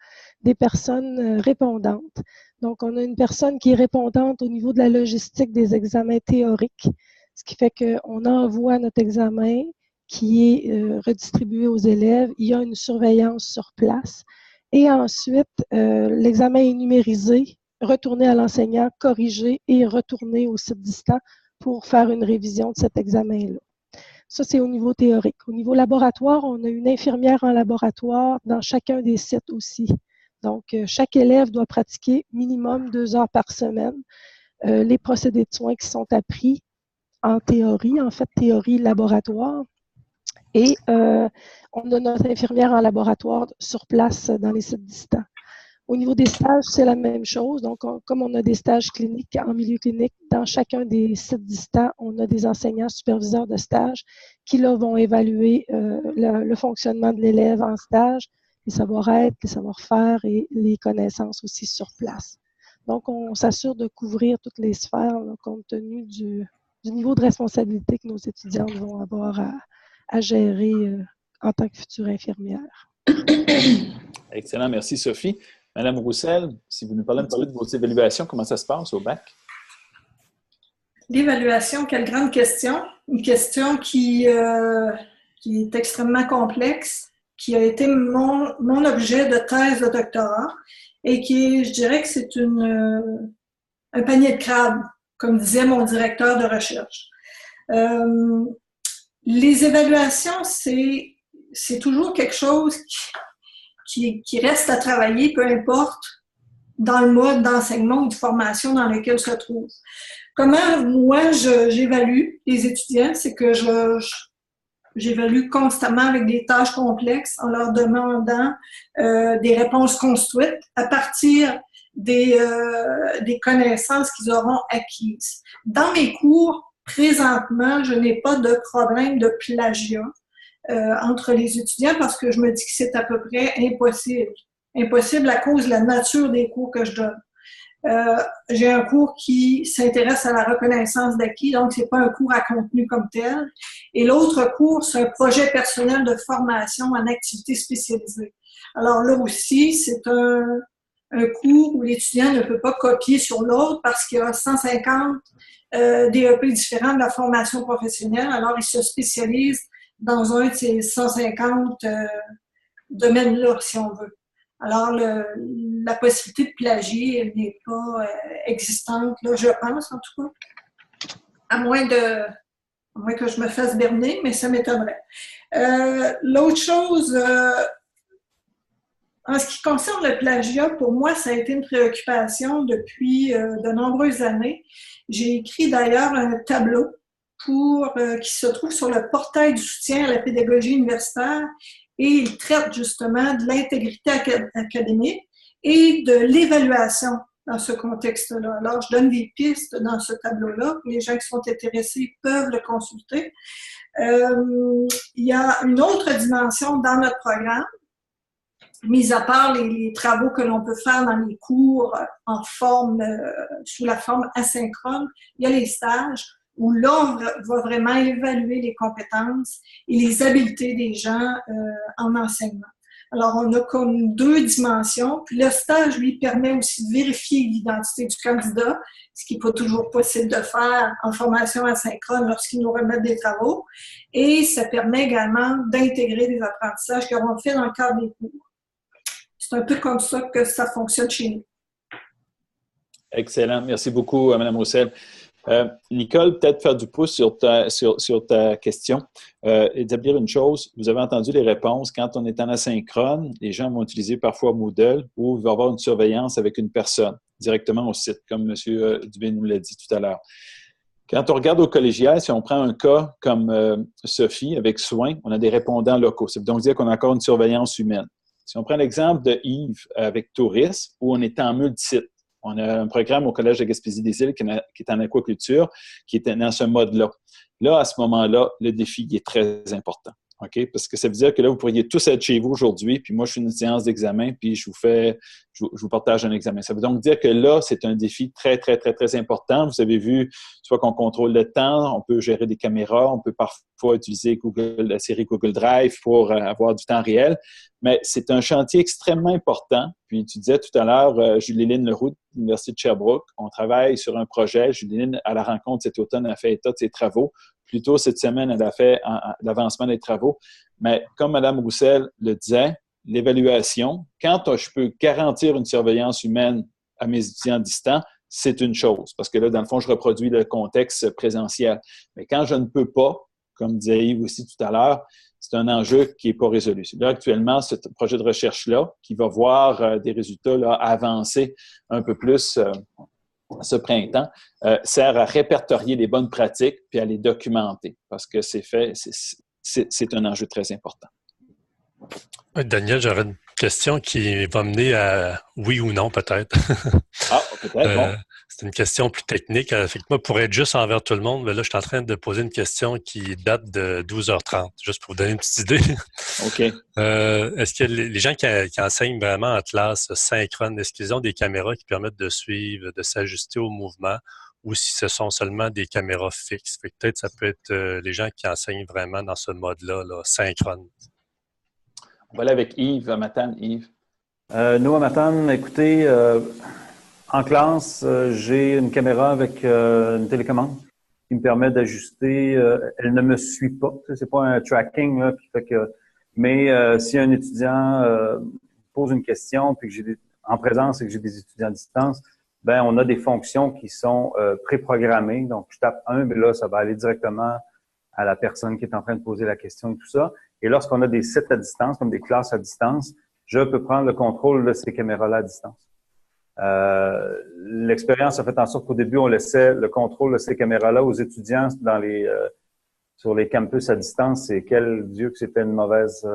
des personnes répondantes. Donc, on a une personne qui est répondante au niveau de la logistique des examens théoriques, ce qui fait qu'on envoie notre examen qui est redistribué aux élèves. Il y a une surveillance sur place. Et ensuite, l'examen est numérisé, retourné à l'enseignant, corrigé et retourné au site distant pour faire une révision de cet examen-là. Ça, c'est au niveau théorique. Au niveau laboratoire, on a une infirmière en laboratoire dans chacun des sites aussi. Donc, chaque élève doit pratiquer minimum 2 heures par semaine les procédés de soins qui sont appris en théorie, en fait, théorie laboratoire. Et on a notre infirmière en laboratoire sur place dans les sites distants. Au niveau des stages, c'est la même chose. Donc, comme on a des stages cliniques en milieu clinique, dans chacun des sites distants, on a des enseignants superviseurs de stage qui, là, vont évaluer le fonctionnement de l'élève en stage, les savoir-être, les savoir-faire et les connaissances aussi sur place. Donc, on s'assure de couvrir toutes les sphères là, compte tenu du niveau de responsabilité que nos étudiantes vont avoir à gérer en tant que future infirmière. Excellent, merci Sophie. Madame Roussel, si vous nous parlez un petit peu de vos évaluations, comment ça se passe au bac? L'évaluation, quelle grande question. Une question qui est extrêmement complexe, qui a été mon objet de thèse de doctorat et qui, je dirais que c'est un panier de crabes, comme disait mon directeur de recherche. Les évaluations, c'est toujours quelque chose qui reste à travailler, peu importe dans le mode d'enseignement ou de formation dans lequel se trouve. Comment moi j'évalue les étudiants, c'est que j'évalue constamment avec des tâches complexes en leur demandant des réponses construites à partir des connaissances qu'ils auront acquises. Dans mes cours, présentement, je n'ai pas de problème de plagiat entre les étudiants parce que je me dis que c'est à peu près impossible. Impossible à cause de la nature des cours que je donne. J'ai un cours qui s'intéresse à la reconnaissance d'acquis, donc c'est pas un cours à contenu comme tel. Et l'autre cours, c'est un projet personnel de formation en activité spécialisée. Alors là aussi, c'est un cours où l'étudiant ne peut pas copier sur l'autre parce qu'il y a 150 DEP différents de la formation professionnelle. Alors, il se spécialise dans un de ces 150 domaines-là, si on veut. Alors, la possibilité de plagier, elle n'est pas existante, là, je pense, en tout cas. À moins que je me fasse berner, mais ça m'étonnerait. L'autre chose, en ce qui concerne le plagiat, pour moi, ça a été une préoccupation depuis de nombreuses années. J'ai écrit d'ailleurs un tableau qui se trouve sur le portail du soutien à la pédagogie universitaire et il traite justement de l'intégrité académique et de l'évaluation dans ce contexte-là. Alors, je donne des pistes dans ce tableau-là. Les gens qui sont intéressés peuvent le consulter. Il y a une autre dimension dans notre programme, mis à part les travaux que l'on peut faire dans les cours sous la forme asynchrone, il y a les stages où là, on va vraiment évaluer les compétences et les habiletés des gens en enseignement. Alors, on a comme 2 dimensions. Puis le stage, lui, permet aussi de vérifier l'identité du candidat, ce qui n'est pas toujours possible de faire en formation asynchrone lorsqu'ils nous remettent des travaux. Et ça permet également d'intégrer des apprentissages qui auront fait dans le cadre des cours. C'est un peu comme ça que ça fonctionne chez nous. Excellent. Merci beaucoup, Mme Roussel. Nicole, peut-être faire du pouce sur ta question. Établir une chose, vous avez entendu les réponses. Quand on est en asynchrone, les gens vont utiliser parfois Moodle ou il va y avoir une surveillance avec une personne directement au site, comme M. Dubé nous l'a dit tout à l'heure. Quand on regarde au collégial, si on prend un cas comme Sophie avec soin, on a des répondants locaux. C'est donc dire qu'on a encore une surveillance humaine. Si on prend l'exemple de Yves avec tourisme, où on est en multisite, on a un programme au Collège de Gaspésie-des-Îles qui est en aquaculture, qui est dans ce mode-là. Là, à ce moment-là, le défi est très important. OK? Parce que ça veut dire que là, vous pourriez tous être chez vous aujourd'hui, puis moi, je fais une séance d'examen, puis je vous partage un examen. Ça veut donc dire que là, c'est un défi très, très, très, très important. Vous avez vu, soit qu'on contrôle le temps, on peut gérer des caméras, on peut parfois utiliser la série Google Drive pour avoir du temps réel, mais c'est un chantier extrêmement important. Puis tu disais tout à l'heure, Julie-Lynne Leroux de l'Université de Sherbrooke, on travaille sur un projet. Julie-Lynne, à la rencontre cet automne, a fait état de ses travaux. Plus tôt cette semaine, elle a fait l'avancement des travaux. Mais comme Mme Roussel le disait, l'évaluation, quand je peux garantir une surveillance humaine à mes étudiants distants, c'est une chose. Parce que là, dans le fond, je reproduis le contexte présentiel. Mais quand je ne peux pas, comme disait Yves aussi tout à l'heure, c'est un enjeu qui n'est pas résolu. Là, actuellement, ce projet de recherche-là, qui va voir des résultats là, avancer un peu plus ce printemps, sert à répertorier les bonnes pratiques puis à les documenter parce que c'est un enjeu très important. Daniel, j'aurais une question qui va mener à oui ou non, peut-être. Ah, peut-être, bon. C'est une question plus technique. Fait que moi, pour être juste envers tout le monde, là, je suis en train de poser une question qui date de 12h30, juste pour vous donner une petite idée. OK. Est-ce que les gens qui enseignent vraiment en classe synchrone, est-ce qu'ils ont des caméras qui permettent de suivre, de s'ajuster au mouvement, ou si ce sont seulement des caméras fixes? Fait que peut-être ça peut être les gens qui enseignent vraiment dans ce mode-là, là, synchrone. On va aller avec Yves, à Matane. Yves. Nous, à Matane, écoutez, en classe, j'ai une caméra avec une télécommande qui me permet d'ajuster. Elle ne me suit pas. C'est pas un tracking là, qui fait que. Mais si un étudiant pose une question, puis que j'ai en présence et que j'ai des étudiants à distance, ben on a des fonctions qui sont préprogrammées. Donc, je tape 1, mais là, ça va aller directement à la personne qui est en train de poser la question et tout ça. Et lorsqu'on a des sites à distance, comme des classes à distance, je peux prendre le contrôle de ces caméras-là à distance. L'expérience a fait en sorte qu'au début, on laissait le contrôle de ces caméras-là aux étudiants sur les campus à distance. Et quel Dieu que c'était une mauvaise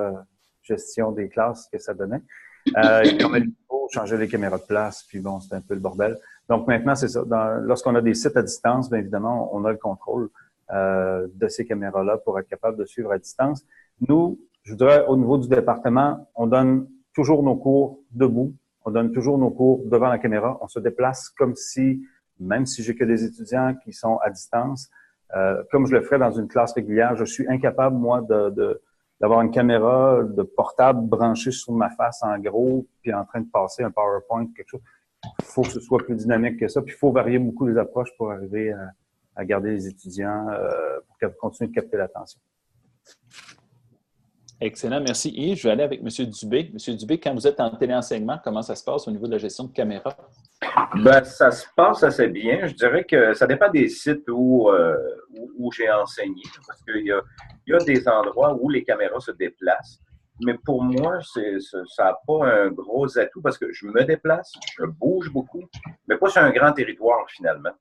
gestion des classes que ça donnait. Ils ont mis le niveau, changé les caméras de place, puis bon, c'était un peu le bordel. Donc maintenant, c'est ça. Lorsqu'on a des sites à distance, bien évidemment, on a le contrôle de ces caméras-là pour être capable de suivre à distance. Nous, je dirais, au niveau du département, on donne toujours nos cours debout. On donne toujours nos cours devant la caméra. On se déplace comme si, même si j'ai que des étudiants qui sont à distance, comme je le ferais dans une classe régulière, je suis incapable, moi, d'avoir une caméra de portable branchée sur ma face en gros, puis en train de passer un PowerPoint, quelque chose. Il faut que ce soit plus dynamique que ça. Puis il faut varier beaucoup les approches pour arriver à garder les étudiants, pour continuer de capter l'attention. Excellent, merci Yves. Je vais aller avec M. Dubé. M. Dubé, quand vous êtes en téléenseignement, comment ça se passe au niveau de la gestion de caméra? Ben, ça se passe assez bien. Je dirais que ça dépend des sites où j'ai enseigné, parce qu'il y a des endroits où les caméras se déplacent. Mais pour moi, ça n'a pas un gros atout parce que je me déplace, je bouge beaucoup, mais pas sur un grand territoire finalement.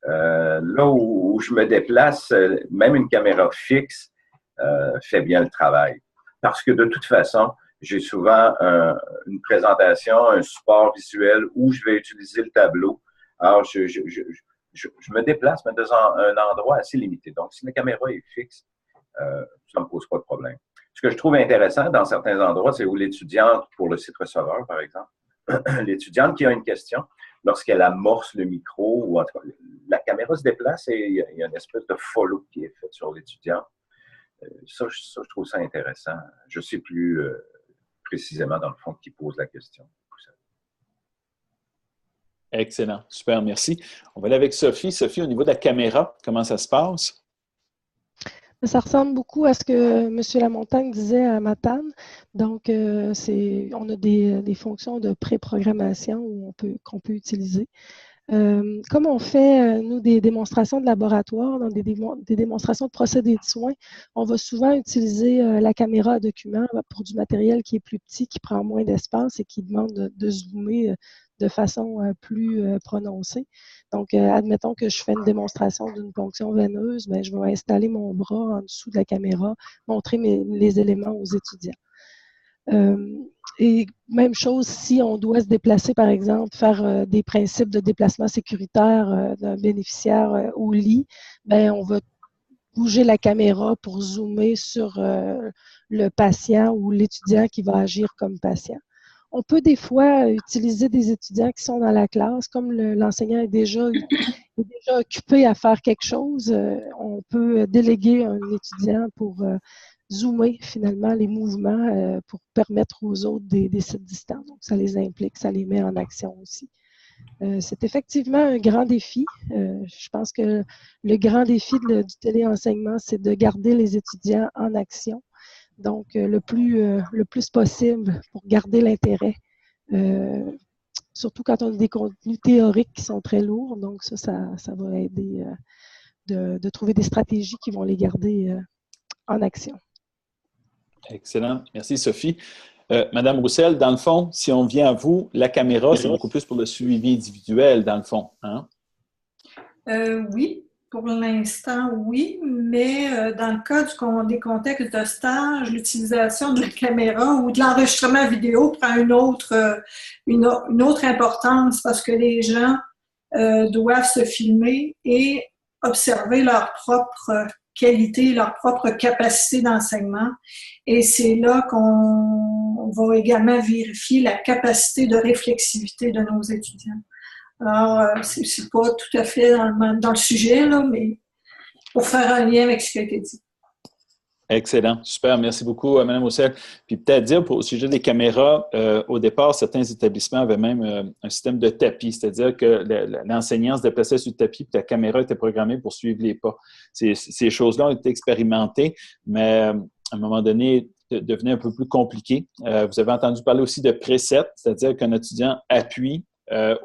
Là où je me déplace, même une caméra fixe fait bien le travail. Parce que de toute façon, j'ai souvent une présentation, un support visuel où je vais utiliser le tableau. Alors, je me déplace, mais dans un endroit assez limité. Donc, si la caméra est fixe, ça ne me pose pas de problème. Ce que je trouve intéressant dans certains endroits, c'est où l'étudiante, pour le site receveur, par exemple, l'étudiante qui a une question, lorsqu'elle amorce le micro, ou en tout cas, la caméra se déplace et il y a une espèce de follow qui est fait sur l'étudiant. Ça, je trouve ça intéressant. Je ne sais plus précisément, dans le fond, qui pose la question. Excellent. Super, merci. On va aller avec Sophie. Sophie, au niveau de la caméra, comment ça se passe? Ça ressemble beaucoup à ce que M. Lamontagne disait à Matane. Donc, on a des fonctions de pré-programmation qu'on peut utiliser. Comme on fait, nous, des démonstrations de laboratoire, donc des démonstrations de procédés de soins, on va souvent utiliser la caméra à document pour du matériel qui est plus petit, qui prend moins d'espace et qui demande de zoomer de façon plus prononcée. Donc, admettons que je fais une démonstration d'une ponction veineuse, bien, je vais installer mon bras en dessous de la caméra, montrer les éléments aux étudiants. Et même chose si on doit se déplacer, par exemple, faire des principes de déplacement sécuritaire d'un bénéficiaire au lit, bien, on va bouger la caméra pour zoomer sur le patient ou l'étudiant qui va agir comme patient. On peut des fois utiliser des étudiants qui sont dans la classe, comme l'enseignant est déjà occupé à faire quelque chose, on peut déléguer un étudiant pour zoomer finalement les mouvements pour permettre aux autres des sites distants. Donc, ça les implique, ça les met en action aussi. C'est effectivement un grand défi. Je pense que le grand défi du téléenseignement, c'est de garder les étudiants en action. Donc, le plus possible pour garder l'intérêt. Surtout quand on a des contenus théoriques qui sont très lourds. Donc, ça va aider de trouver des stratégies qui vont les garder en action. Excellent. Merci, Sophie. Madame Roussel, dans le fond, si on vient à vous, la caméra, c'est beaucoup plus pour le suivi individuel, dans le fond. Hein? Oui, pour l'instant, oui, mais dans le cas des contextes de stage, l'utilisation de la caméra ou de l'enregistrement vidéo prend une autre importance parce que les gens doivent se filmer et observer leur propre qualité, leur propre capacité d'enseignement. Et c'est là qu'on va également vérifier la capacité de réflexivité de nos étudiants. Alors, c'est pas tout à fait dans le sujet, là, mais pour faire un lien avec ce qui a été dit. Excellent, super, merci beaucoup, Mme Roussel. Puis peut-être dire au sujet des caméras, au départ, certains établissements avaient même un système de tapis, c'est-à-dire que l'enseignant se déplaçait sur le tapis puis la caméra était programmée pour suivre les pas. Ces choses-là ont été expérimentées, mais à un moment donné, devenait un peu plus compliqué. Vous avez entendu parler aussi de preset, c'est-à-dire qu'un étudiant appuie.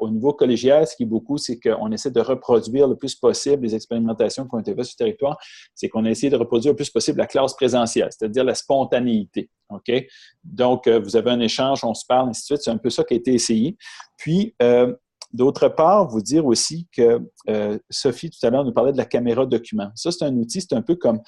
Au niveau collégial, ce qui est beaucoup, c'est qu'on essaie de reproduire le plus possible les expérimentations qui ont été faites sur le territoire, c'est qu'on a essayé de reproduire le plus possible la classe présentielle, c'est-à-dire la spontanéité. OK? Donc, vous avez un échange, on se parle, ainsi de suite. C'est un peu ça qui a été essayé. Puis, d'autre part, vous dire aussi que Sophie, tout à l'heure, nous parlait de la caméra document. Ça, c'est un outil, c'est un peu comme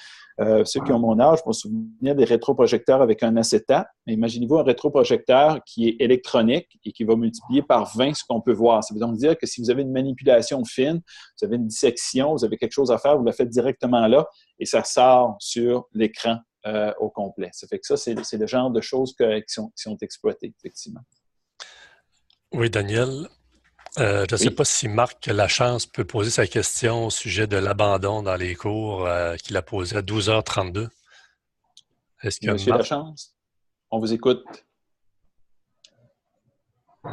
ceux qui ont mon âge vont se souvenir des rétroprojecteurs avec un acétate. Imaginez-vous un rétroprojecteur qui est électronique et qui va multiplier par 20 ce qu'on peut voir. Ça veut donc dire que si vous avez une manipulation fine, vous avez une dissection, vous avez quelque chose à faire, vous la faites directement là et ça sort sur l'écran au complet. Ça fait que ça, c'est le genre de choses qui sont exploitées, effectivement. Oui, Daniel. Je ne sais pas si Marc Lachance peut poser sa question au sujet de l'abandon dans les cours qu'il a posé à 12h32. Est-ce que Monsieur Lachance, on vous écoute. Vous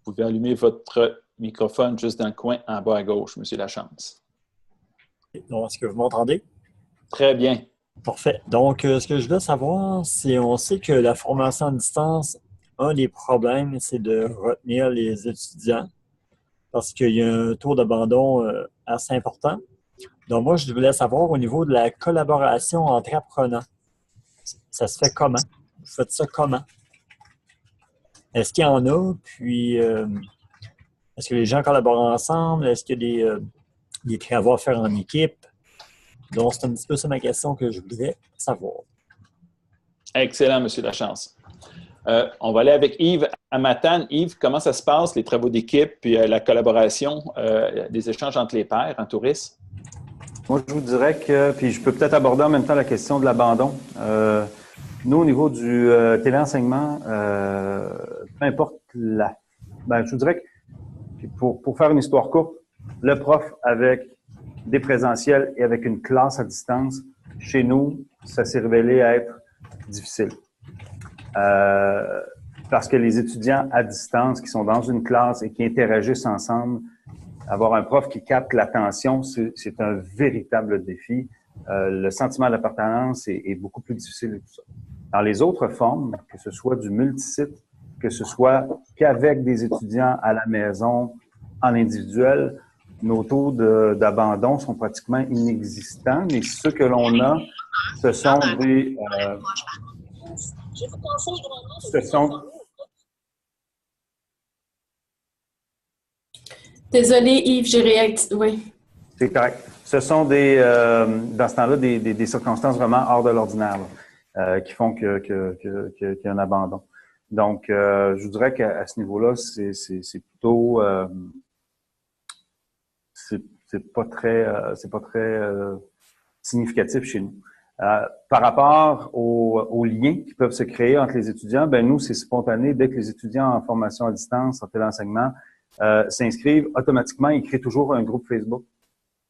pouvez allumer votre microphone juste dans le coin en bas à gauche, Monsieur Lachance. Donc, est-ce que vous m'entendez? Très bien. Parfait. Donc, ce que je veux savoir, c'est on sait que la formation à distance, un des problèmes, c'est de retenir les étudiants parce qu'il y a un taux d'abandon assez important. Donc, moi, je voulais savoir au niveau de la collaboration entre apprenants, ça se fait comment? Vous faites ça comment? Est-ce qu'il y en a? Puis, est-ce que les gens collaborent ensemble? Est-ce qu'il y a des travaux à faire en équipe? Donc, c'est un petit peu ça ma question que je voudrais savoir. Excellent, M. Lachance. On va aller avec Yves à Matane. Yves, comment ça se passe, les travaux d'équipe, puis la collaboration, les échanges entre les pairs en tourisme? Moi, je vous dirais que, puis je peux peut-être aborder en même temps la question de l'abandon. Nous, au niveau du téléenseignement, peu importe je vous dirais que pour faire une histoire courte, le prof avec des présentiels et avec une classe à distance, chez nous, ça s'est révélé être difficile. Parce que les étudiants à distance qui sont dans une classe et qui interagissent ensemble, avoir un prof qui capte l'attention, c'est un véritable défi. Le sentiment d'appartenance est beaucoup plus difficile et tout ça. Dans les autres formes, que ce soit du multisite, que ce soit qu'avec des étudiants à la maison, en individuel, nos taux d'abandon sont pratiquement inexistants, mais ceux que l'on a, ce sont des... Désolée, Yves, j'ai réactivé. Oui. C'est correct. Ce sont dans ce temps-là, des circonstances vraiment hors de l'ordinaire qui font qu'il y a un abandon. Donc, je vous dirais qu'à ce niveau-là, c'est plutôt c'est pas très significatif chez nous. Par rapport aux liens qui peuvent se créer entre les étudiants, ben nous, c'est spontané. Dès que les étudiants en formation à distance, en téléenseignement, s'inscrivent, automatiquement, ils créent toujours un groupe Facebook.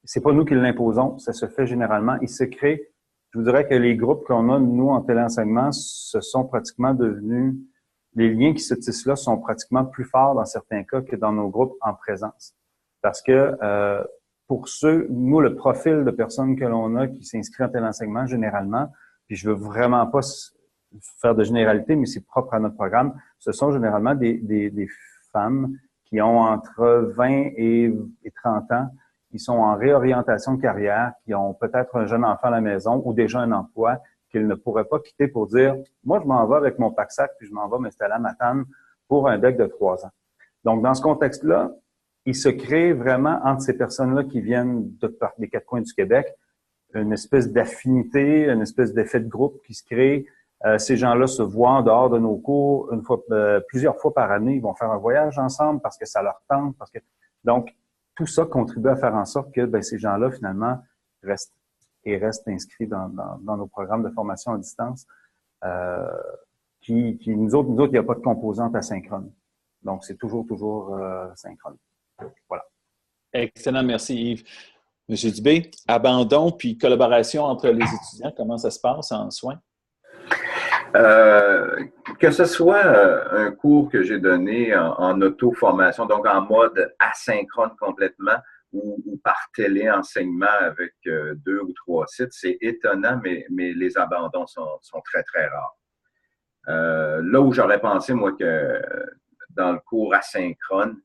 C'est pas nous qui l'imposons, ça se fait généralement. Il se crée, je vous dirais que les groupes qu'on a, nous, en téléenseignement, ce sont pratiquement devenus, les liens qui se tissent là sont pratiquement plus forts dans certains cas que dans nos groupes en présence. Parce que pour nous, le profil de personnes que l'on a qui s'inscrivent en téléenseignement, généralement, puis je veux vraiment pas faire de généralité, mais c'est propre à notre programme, ce sont généralement des femmes qui ont entre 20 et 30 ans, qui sont en réorientation de carrière, qui ont peut-être un jeune enfant à la maison ou déjà un emploi qu'ils ne pourraient pas quitter pour dire « Moi, je m'en vais avec mon pack-sac puis je m'en vais m'installer à Matane pour un DEC de 3 ans. » Donc, dans ce contexte-là, il se crée vraiment entre ces personnes-là qui viennent des quatre coins du Québec une espèce d'affinité, une espèce d'effet de groupe qui se crée. Ces gens-là se voient en dehors de nos cours plusieurs fois par année. Ils vont faire un voyage ensemble parce que ça leur tente. Donc, tout ça contribue à faire en sorte que ces gens-là, finalement, restent inscrits dans nos programmes de formation à distance. Nous autres, il n'y a pas de composante asynchrone. Donc, c'est toujours synchrone. Voilà. Excellent, merci Yves. Monsieur Dubé, abandon puis collaboration entre les étudiants, comment ça se passe en soins? Que ce soit un cours que j'ai donné en auto-formation, donc en mode asynchrone complètement, ou par téléenseignement avec 2 ou 3 sites, c'est étonnant, mais les abandons sont très, très rares. Là où j'aurais pensé, moi, que dans le cours asynchrone,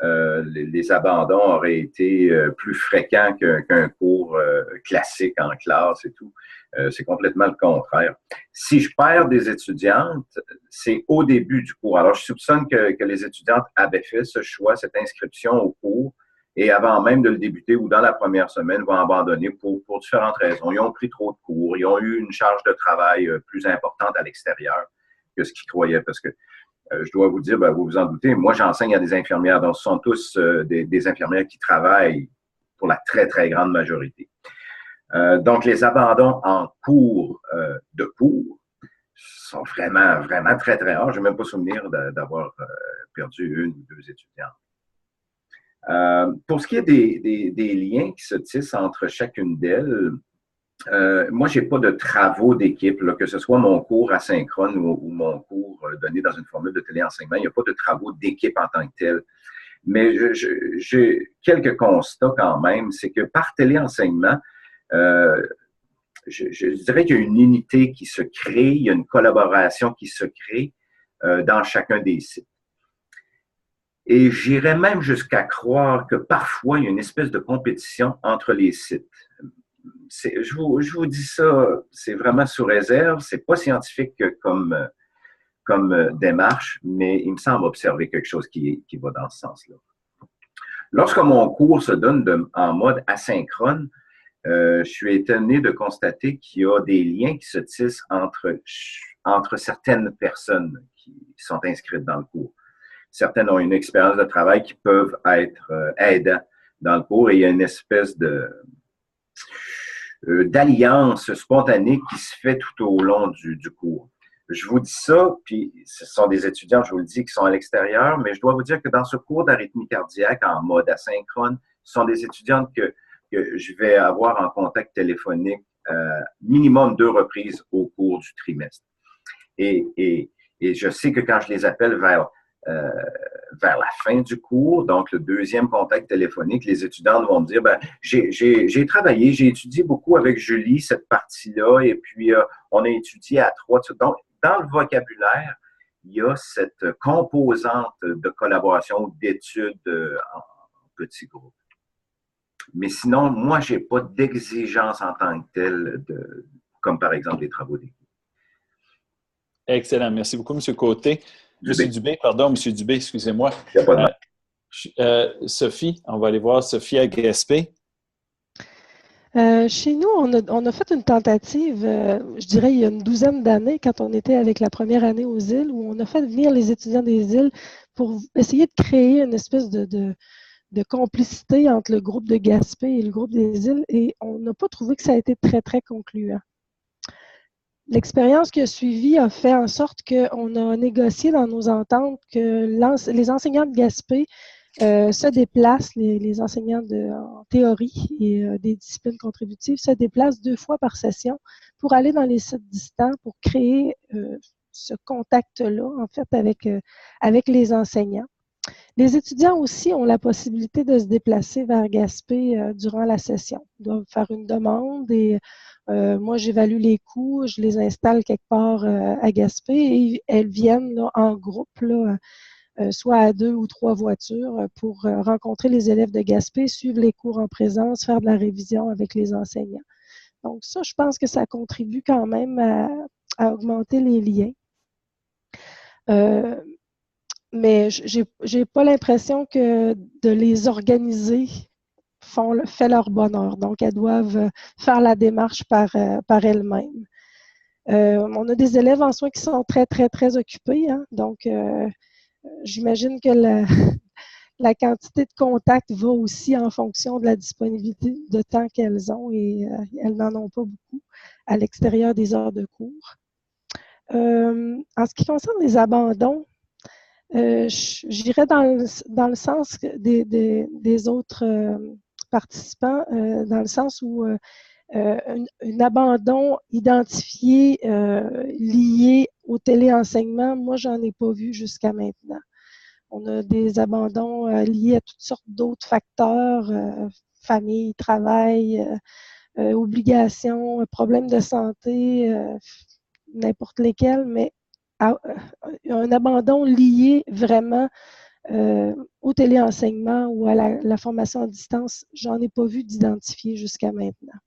les abandons auraient été plus fréquents qu'un cours classique en classe et tout. C'est complètement le contraire. Si je perds des étudiantes, c'est au début du cours. Alors, je soupçonne que les étudiantes avaient fait ce choix, cette inscription au cours, et avant même de le débuter ou dans la première semaine, vont abandonner pour différentes raisons. Ils ont pris trop de cours, ils ont eu une charge de travail plus importante à l'extérieur que ce qu'ils croyaient, parce que je dois vous dire, vous vous en doutez, moi j'enseigne à des infirmières, donc ce sont tous des infirmières qui travaillent pour la très, très grande majorité. Donc les abandons en cours de cours sont vraiment, vraiment très, très rares. Je n'ai même pas souvenir d'avoir perdu 1 ou 2 étudiants. Pour ce qui est des liens qui se tissent entre chacune d'elles, moi, j'ai pas de travaux d'équipe, que ce soit mon cours asynchrone ou mon cours donné dans une formule de téléenseignement, il n'y a pas de travaux d'équipe en tant que tel. Mais j'ai quelques constats quand même, c'est que par téléenseignement, je dirais qu'il y a une unité qui se crée, il y a une collaboration qui se crée dans chacun des sites. Et j'irais même jusqu'à croire que parfois, il y a une espèce de compétition entre les sites. Je vous dis ça, c'est vraiment sous réserve, c'est pas scientifique comme démarche, mais il me semble observer quelque chose qui va dans ce sens-là. Lorsque mon cours se donne en mode asynchrone, je suis étonné de constater qu'il y a des liens qui se tissent entre certaines personnes qui sont inscrites dans le cours. Certaines ont une expérience de travail qui peuvent être aidants dans le cours et il y a une espèce d'alliance spontanée qui se fait tout au long du cours. Je vous dis ça, puis ce sont des étudiants, je vous le dis, qui sont à l'extérieur, mais je dois vous dire que dans ce cours d'arythmie cardiaque en mode asynchrone, ce sont des étudiantes que je vais avoir en contact téléphonique minimum 2 reprises au cours du trimestre. Et je sais que quand je les appelle vers la fin du cours, donc le 2e contact téléphonique, les étudiantes vont me dire, j'ai travaillé, j'ai étudié beaucoup avec Julie cette partie-là, et puis on a étudié à 3. Donc, dans le vocabulaire, il y a cette composante de collaboration, d'études en petits groupes. Mais sinon, moi, je n'ai pas d'exigence en tant que telle, comme par exemple les travaux d'équipe. Excellent. Merci beaucoup, M. Côté. M. Dubé, excusez-moi. Sophie, on va aller voir Sophie à Gaspé. Chez nous, on a fait une tentative, je dirais, il y a une douzaine d'années, quand on était avec la première année aux îles, où on a fait venir les étudiants des îles pour essayer de créer une espèce de complicité entre le groupe de Gaspé et le groupe des îles, et on n'a pas trouvé que ça a été très, très concluant. L'expérience qui a suivi a fait en sorte qu'on a négocié dans nos ententes que les enseignants de Gaspé se déplacent, les enseignants en théorie et des disciplines contributives se déplacent 2 fois par session pour aller dans les sites distants pour créer ce contact-là, en fait, avec les enseignants. Les étudiants aussi ont la possibilité de se déplacer vers Gaspé durant la session. Ils doivent faire une demande et moi, j'évalue les coûts, je les installe quelque part à Gaspé et elles viennent là, en groupe, là, soit à 2 ou 3 voitures pour rencontrer les élèves de Gaspé, suivre les cours en présence, faire de la révision avec les enseignants. Donc ça, je pense que ça contribue quand même à augmenter les liens. Mais j'ai pas l'impression que de les organiser fait leur bonheur. Donc, elles doivent faire la démarche par elles-mêmes. On a des élèves en soins qui sont très, très, très occupés. Hein? Donc, j'imagine que la quantité de contacts va aussi en fonction de la disponibilité de temps qu'elles ont et elles n'en ont pas beaucoup à l'extérieur des heures de cours. En ce qui concerne les abandons, j'irais dans le sens des autres participants, dans le sens où un abandon identifié lié au téléenseignement, moi, j'en ai pas vu jusqu'à maintenant. On a des abandons liés à toutes sortes d'autres facteurs, famille, travail, obligations, problèmes de santé, n'importe lesquels, mais un abandon lié vraiment au téléenseignement ou à la formation à distance, j'en ai pas vu d'identifié jusqu'à maintenant.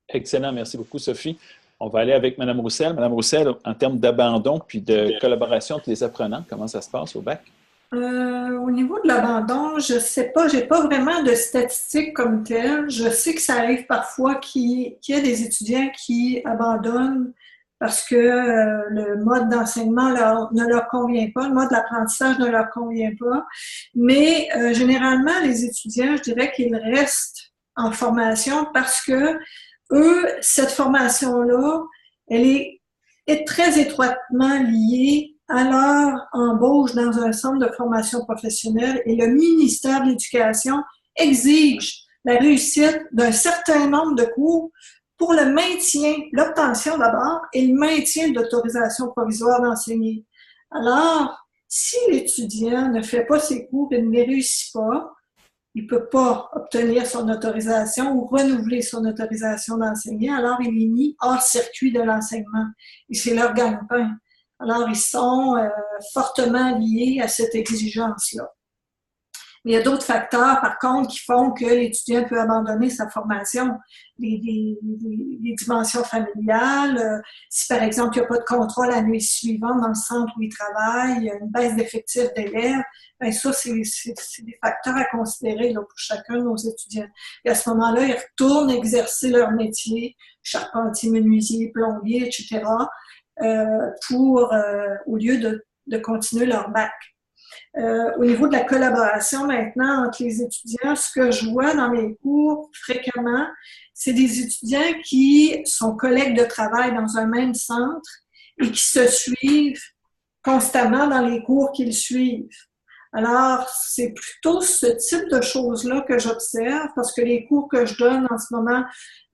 Excellent, merci beaucoup, Sophie. On va aller avec Mme Roussel. Mme Roussel, en termes d'abandon puis de collaboration entre les apprenants, comment ça se passe au bac? Au niveau de l'abandon, je ne sais pas, je n'ai pas vraiment de statistiques comme telles. Je sais que ça arrive parfois qu'il y a des étudiants qui abandonnent parce que le mode d'enseignement ne leur convient pas, le mode d'apprentissage ne leur convient pas. Mais généralement, les étudiants, je dirais qu'ils restent en formation parce que eux, cette formation-là, elle est très étroitement liée à leur embauche dans un centre de formation professionnelle et le ministère de l'Éducation exige la réussite d'un certain nombre de cours pour le maintien, l'obtention d'abord et le maintien de l'autorisation provisoire d'enseigner. Alors, si l'étudiant ne fait pas ses cours et ne les réussit pas, il ne peut pas obtenir son autorisation ou renouveler son autorisation d'enseigner, alors il est mis hors circuit de l'enseignement. Et c'est leur gagne-pain. Alors, ils sont fortement liés à cette exigence-là. Mais il y a d'autres facteurs, par contre, qui font que l'étudiant peut abandonner sa formation. Les dimensions familiales, si par exemple, il n'y a pas de contrôle l'année suivante dans le centre où il travaille, une baisse d'effectifs d'élèves, bien ça, c'est des facteurs à considérer là, pour chacun de nos étudiants. Et à ce moment-là, ils retournent exercer leur métier, charpentier, menuisier, plombier, etc., au lieu de continuer leur bac. Au niveau de la collaboration maintenant entre les étudiants, ce que je vois dans mes cours fréquemment, c'est des étudiants qui sont collègues de travail dans un même centre et qui se suivent constamment dans les cours qu'ils suivent. Alors, c'est plutôt ce type de choses-là que j'observe parce que les cours que je donne en ce moment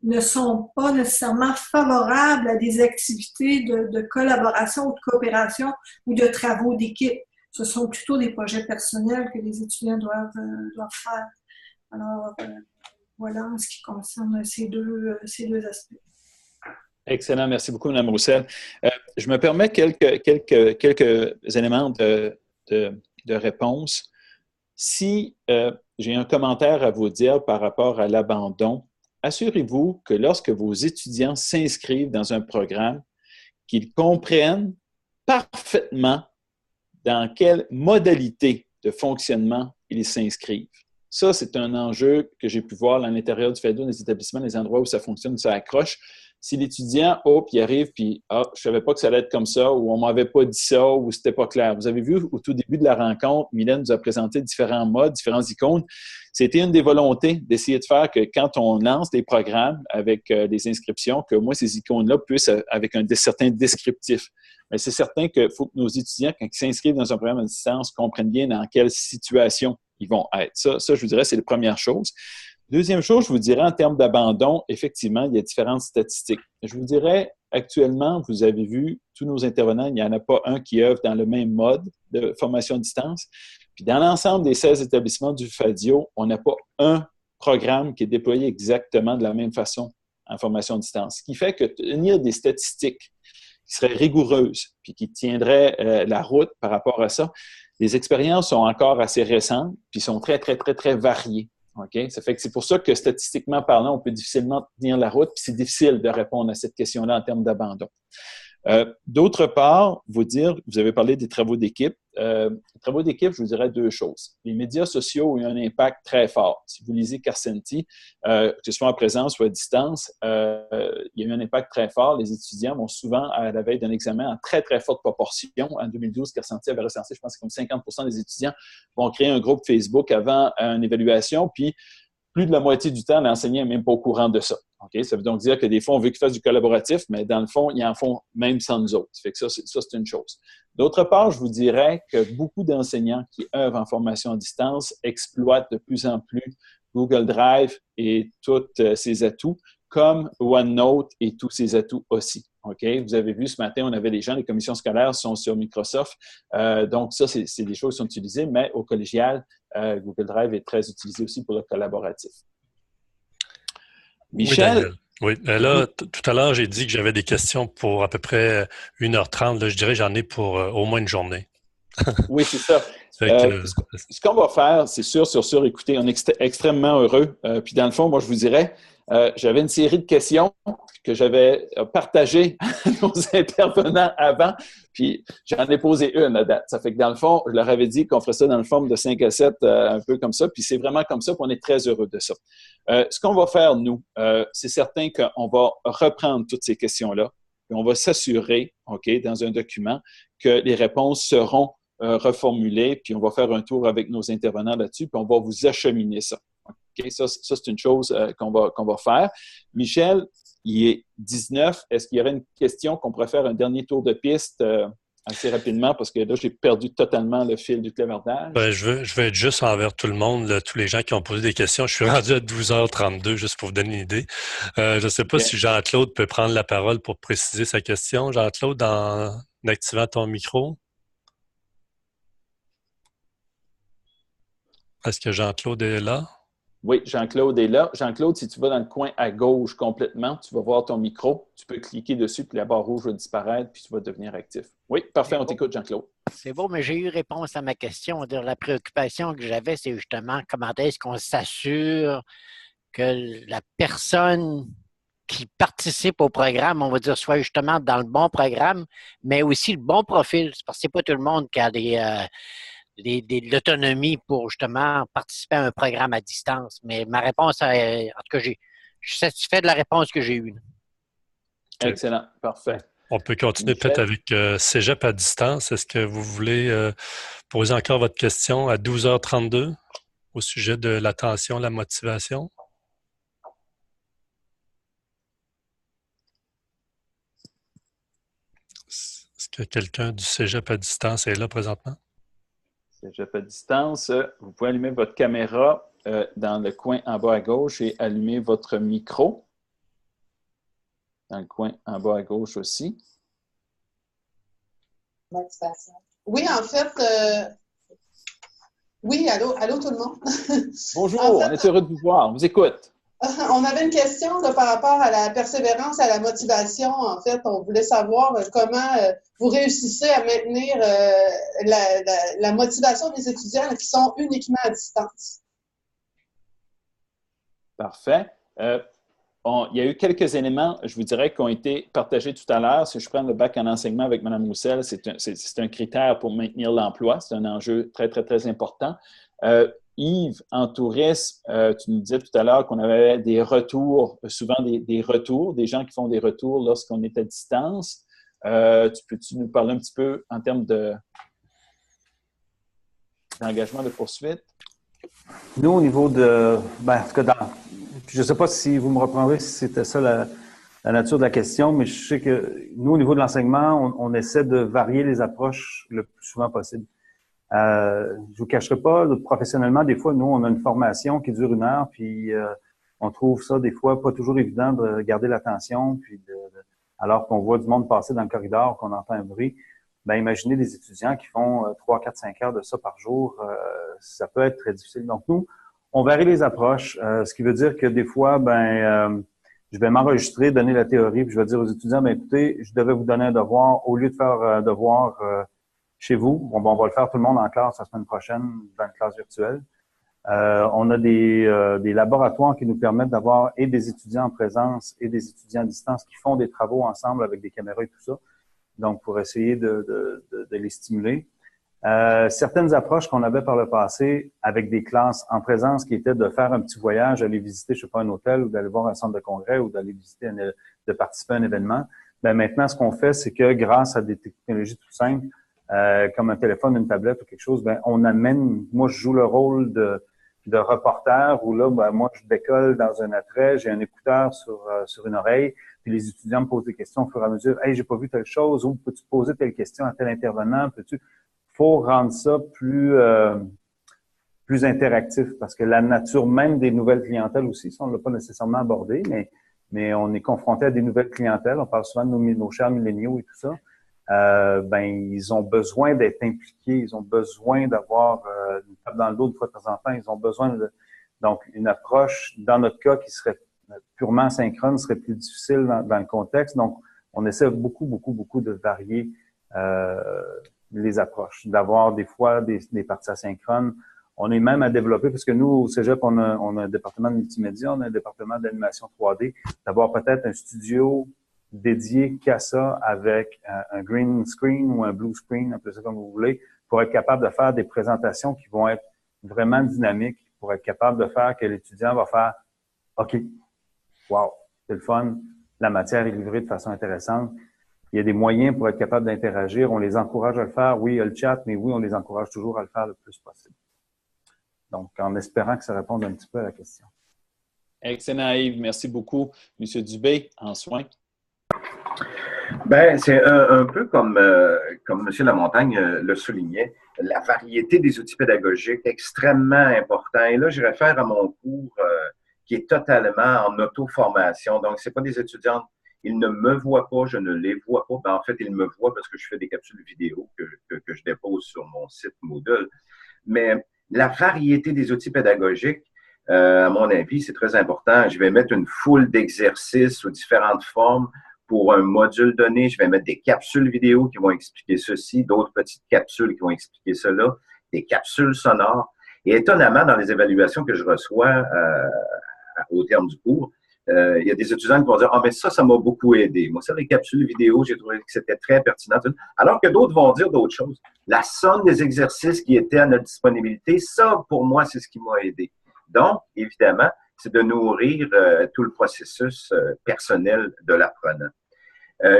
ne sont pas nécessairement favorables à des activités de collaboration ou de coopération ou de travaux d'équipe. Ce sont plutôt des projets personnels que les étudiants doivent faire. Alors, voilà en ce qui concerne ces deux aspects. Excellent, merci beaucoup, Mme Roussel. Je me permets quelques éléments de réponse. Si j'ai un commentaire à vous dire par rapport à l'abandon, assurez-vous que lorsque vos étudiants s'inscrivent dans un programme, qu'ils comprennent parfaitement dans quelle modalité de fonctionnement ils s'inscrivent. Ça, c'est un enjeu que j'ai pu voir à l'intérieur du FADIO, des établissements, des endroits où ça fonctionne, où ça accroche. Si l'étudiant, il arrive, puis je ne savais pas que ça allait être comme ça, ou on ne m'avait pas dit ça, ou c'était pas clair. Vous avez vu au tout début de la rencontre, Mylène nous a présenté différents modes, différentes icônes. C'était une des volontés d'essayer de faire que quand on lance des programmes avec des inscriptions, que moi, ces icônes-là puissent, avec un certain descriptif. Mais c'est certain qu'il faut que nos étudiants, quand ils s'inscrivent dans un programme à distance, comprennent bien dans quelle situation ils vont être. Ça, je vous dirais, c'est la première chose. Deuxième chose, je vous dirais, en termes d'abandon, effectivement, il y a différentes statistiques. Je vous dirais, actuellement, vous avez vu, tous nos intervenants, il n'y en a pas un qui œuvre dans le même mode de formation à distance. Puis dans l'ensemble des 16 établissements du FADIO, on n'a pas un programme qui est déployé exactement de la même façon en formation à distance. Ce qui fait que tenir des statistiques qui seraient rigoureuses puis qui tiendraient la route par rapport à ça, les expériences sont encore assez récentes puis sont très, très, très, très variées. Okay? Ça fait que c'est pour ça que statistiquement parlant, on peut difficilement tenir la route puis c'est difficile de répondre à cette question-là en termes d'abandon. D'autre part, vous avez parlé des travaux d'équipe. Les travaux d'équipe, je vous dirais deux choses. Les médias sociaux ont eu un impact très fort. Si vous lisez Carcenti, que ce soit en présence ou à distance, il y a eu un impact très fort. Les étudiants vont souvent, à la veille d'un examen, en très, très forte proportion. En 2012, Carcenti avait recensé, je pense, comme 50% des étudiants vont créer un groupe Facebook avant une évaluation, puis plus de la moitié du temps, l'enseignant n'est même pas au courant de ça. Okay? Ça veut donc dire que des fois, on veut qu'ils fassent du collaboratif, mais dans le fond, ils en font même sans nous autres. Ça fait que ça, c'est une chose. D'autre part, je vous dirais que beaucoup d'enseignants qui œuvrent en formation à distance exploitent de plus en plus Google Drive et tous ses atouts, comme OneNote et tous ses atouts aussi. Okay? Vous avez vu ce matin, on avait des gens, les commissions scolaires sont sur Microsoft. Donc, ça, c'est des choses qui sont utilisées, mais au collégial, Google Drive est très utilisé aussi pour le collaboratif. Michel? Oui, là, tout à l'heure, j'ai dit que j'avais des questions pour à peu près 1h30. Là, je dirais que j'en ai pour au moins une journée. Oui, c'est ça. Ce qu'on va faire, c'est sûr, écoutez, on est extrêmement heureux. Puis dans le fond, moi, je vous dirais, j'avais une série de questions que j'avais partagées à nos intervenants avant, puis j'en ai posé une à date. Ça fait que dans le fond, je leur avais dit qu'on ferait ça dans le forme de 5 à 7, un peu comme ça, puis c'est vraiment comme ça, puis on est très heureux de ça. Ce qu'on va faire, nous, c'est certain qu'on va reprendre toutes ces questions-là, puis on va s'assurer, OK, dans un document, que les réponses seront reformulées, puis on va faire un tour avec nos intervenants là-dessus, puis on va vous acheminer ça. Okay? Ça, c'est une chose qu'on va faire. Michel, il est 19. Est-ce qu'il y aurait une question qu'on pourrait faire un dernier tour de piste assez rapidement? Parce que là, j'ai perdu totalement le fil du clavardage. Ben, je vais être juste envers tout le monde, là, tous les gens qui ont posé des questions. Je suis rendu à 12h32, juste pour vous donner une idée. Je ne sais pas si Jean-Claude peut prendre la parole pour préciser sa question. Jean-Claude, en activant ton micro. Est-ce que Jean-Claude est là? Oui, Jean-Claude est là. Jean-Claude, si tu vas dans le coin à gauche complètement, tu vas voir ton micro. Tu peux cliquer dessus, puis la barre rouge va disparaître, puis tu vas devenir actif. Oui, parfait, on t'écoute, Jean-Claude. C'est beau, mais j'ai eu réponse à ma question. La préoccupation que j'avais, c'est justement comment est-ce qu'on s'assure que la personne qui participe au programme, on va dire, soit justement dans le bon programme, mais aussi le bon profil. Parce que c'est pas tout le monde qui a l'autonomie pour justement participer à un programme à distance. Mais ma réponse, en tout cas, je suis satisfait de la réponse que j'ai eue. Excellent, parfait. On peut continuer peut-être avec Cégep à distance. Est-ce que vous voulez poser encore votre question à 12h32 au sujet de l'attention, la motivation? Est-ce que quelqu'un du Cégep à distance est là présentement? Cégep à distance, vous pouvez allumer votre caméra dans le coin en bas à gauche et allumer votre micro dans le coin en bas à gauche aussi. Motivation. Oui, en fait, oui, allô tout le monde. Bonjour, en fait, on est heureux de vous voir. On vous écoute. On avait une question là, par rapport à la persévérance, à la motivation. En fait, on voulait savoir comment vous réussissez à maintenir la motivation des étudiants qui sont uniquement à distance. Parfait. il y a eu quelques éléments, je vous dirais, qui ont été partagés tout à l'heure. Si je prends le bac en enseignement avec Mme Roussel, c'est un critère pour maintenir l'emploi. C'est un enjeu très, très, très important. Yves, en tourisme, tu nous disais tout à l'heure qu'on avait des retours, souvent des retours, des gens qui font des retours lorsqu'on est à distance. Peux-tu nous parler un petit peu en termes d'engagement de poursuite? Nous, au niveau de... en tout cas, je ne sais pas si vous me reprendrez si c'était ça la nature de la question, mais je sais que nous, au niveau de l'enseignement, on essaie de varier les approches le plus souvent possible. Je vous cacherai pas, professionnellement, des fois, nous, on a une formation qui dure 1 heure, puis on trouve ça, des fois, pas toujours évident de garder l'attention, puis alors qu'on voit du monde passer dans le corridor, qu'on entend un bruit. Ben, imaginez des étudiants qui font 3, 4, 5 heures de ça par jour, ça peut être très difficile. Donc, nous, on varie les approches, ce qui veut dire que des fois, je vais m'enregistrer, donner la théorie, puis je vais dire aux étudiants, ben écoutez, je devais vous donner un devoir, au lieu de faire un devoir chez vous, on va le faire tout le monde en classe la semaine prochaine, dans une classe virtuelle. On a des laboratoires qui nous permettent d'avoir et des étudiants en présence et des étudiants à distance qui font des travaux ensemble avec des caméras et tout ça. Donc, pour essayer de les stimuler. Certaines approches qu'on avait par le passé avec des classes en présence qui étaient de faire un petit voyage, aller visiter, je sais pas, un hôtel ou d'aller voir un centre de congrès ou d'aller visiter, de participer à un événement. Ben maintenant, ce qu'on fait, c'est que grâce à des technologies tout simples, comme un téléphone, une tablette ou quelque chose, ben on amène, moi je joue le rôle de reporter où là, ben, moi je décolle dans un attrait, j'ai un écouteur sur une oreille, puis les étudiants me posent des questions au fur et à mesure. Hey, j'ai pas vu telle chose, ou peux-tu poser telle question à tel intervenant, faut rendre ça plus interactif, parce que la nature même des nouvelles clientèles aussi, ça on l'a pas nécessairement abordé, mais on est confronté à des nouvelles clientèles, on parle souvent de nos chers milléniaux et tout ça. Ils ont besoin d'être impliqués, ils ont besoin d'avoir une tape dans le dos de fois de temps en temps, ils ont besoin donc une approche, dans notre cas, qui serait purement synchrone, serait plus difficile dans le contexte. Donc, on essaie beaucoup de varier les approches, d'avoir des fois des parties asynchrones. On est même à développer, parce que nous, au Cégep, on a un département de multimédia, on a un département d'animation 3D, d'avoir peut-être un studio dédié qu'à ça avec un green screen ou un blue screen, appelez ça comme vous voulez, pour être capable de faire des présentations qui vont être vraiment dynamiques, pour être capable de faire que l'étudiant va faire « OK, wow, c'est le fun, la matière est livrée de façon intéressante. » Il y a des moyens pour être capable d'interagir. On les encourage à le faire. Oui, il y a le chat, mais oui, on les encourage toujours à le faire le plus possible. Donc, en espérant que ça réponde un petit peu à la question. Excellent, Yves. Merci beaucoup. Monsieur Dubé, en soins. Ben, c'est un peu comme M. Lamontagne le soulignait, la variété des outils pédagogiques est extrêmement important. Et là, je réfère à mon cours qui est totalement en auto-formation. Donc, c'est pas des étudiants, ils ne me voient pas, je ne les vois pas. Ben, en fait, ils me voient parce que je fais des capsules vidéo que je dépose sur mon site Moodle. Mais la variété des outils pédagogiques, à mon avis, c'est très important. Je vais mettre une foule d'exercices sous différentes formes. Pour un module donné, je vais mettre des capsules vidéo qui vont expliquer ceci, d'autres petites capsules qui vont expliquer cela, des capsules sonores. Et étonnamment, dans les évaluations que je reçois au terme du cours, il y a des étudiants qui vont dire « Ah, mais ça m'a beaucoup aidé. Moi, ça, les capsules vidéo, j'ai trouvé que c'était très pertinent. » Alors que d'autres vont dire d'autres choses. La somme des exercices qui étaient à notre disponibilité, ça, pour moi, c'est ce qui m'a aidé. Donc, évidemment, c'est de nourrir tout le processus personnel de l'apprenant.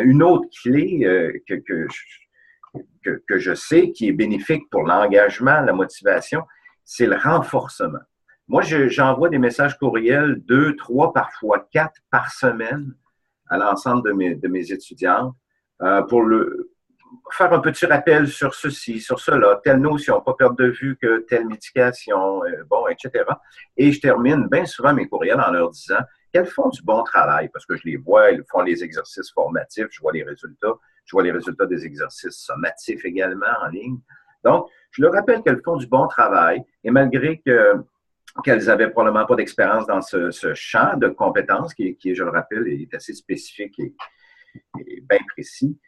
Une autre clé que je sais qui est bénéfique pour l'engagement, la motivation, c'est le renforcement. Moi, j'envoie des messages courriels 2, 3, parfois 4 par semaine à l'ensemble de mes étudiantes pour faire un petit rappel sur ceci, sur cela, telle notion, pas perdre de vue que telle médication, etc. Et je termine bien souvent mes courriels en leur disant qu'elles font du bon travail, parce que je les vois, elles font les exercices formatifs, je vois les résultats des exercices sommatifs également en ligne. Donc, je leur rappelle qu'elles font du bon travail, et malgré qu'elles avaient probablement pas d'expérience dans ce champ de compétences qui, je le rappelle, est assez spécifique et bien précis,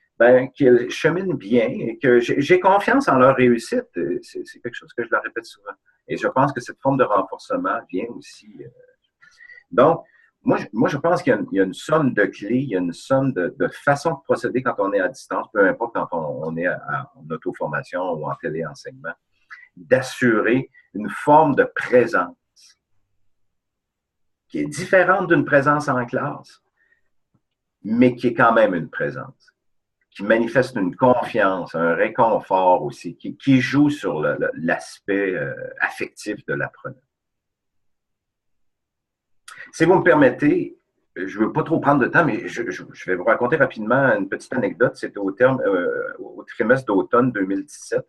qu'elles cheminent bien et que j'ai confiance en leur réussite. C'est quelque chose que je leur répète souvent. Et je pense que cette forme de renforcement vient aussi. Donc, Moi, je pense qu'il y a une somme de clés, il y a une somme de façons de procéder quand on est à distance, peu importe quand on est en auto-formation ou en téléenseignement, d'assurer une forme de présence qui est différente d'une présence en classe, mais qui est quand même une présence, qui manifeste une confiance, un réconfort aussi, qui joue sur l'aspect affectif de l'apprenant. Si vous me permettez, je ne veux pas trop prendre de temps, mais je vais vous raconter rapidement une petite anecdote. C'était au trimestre d'automne 2017.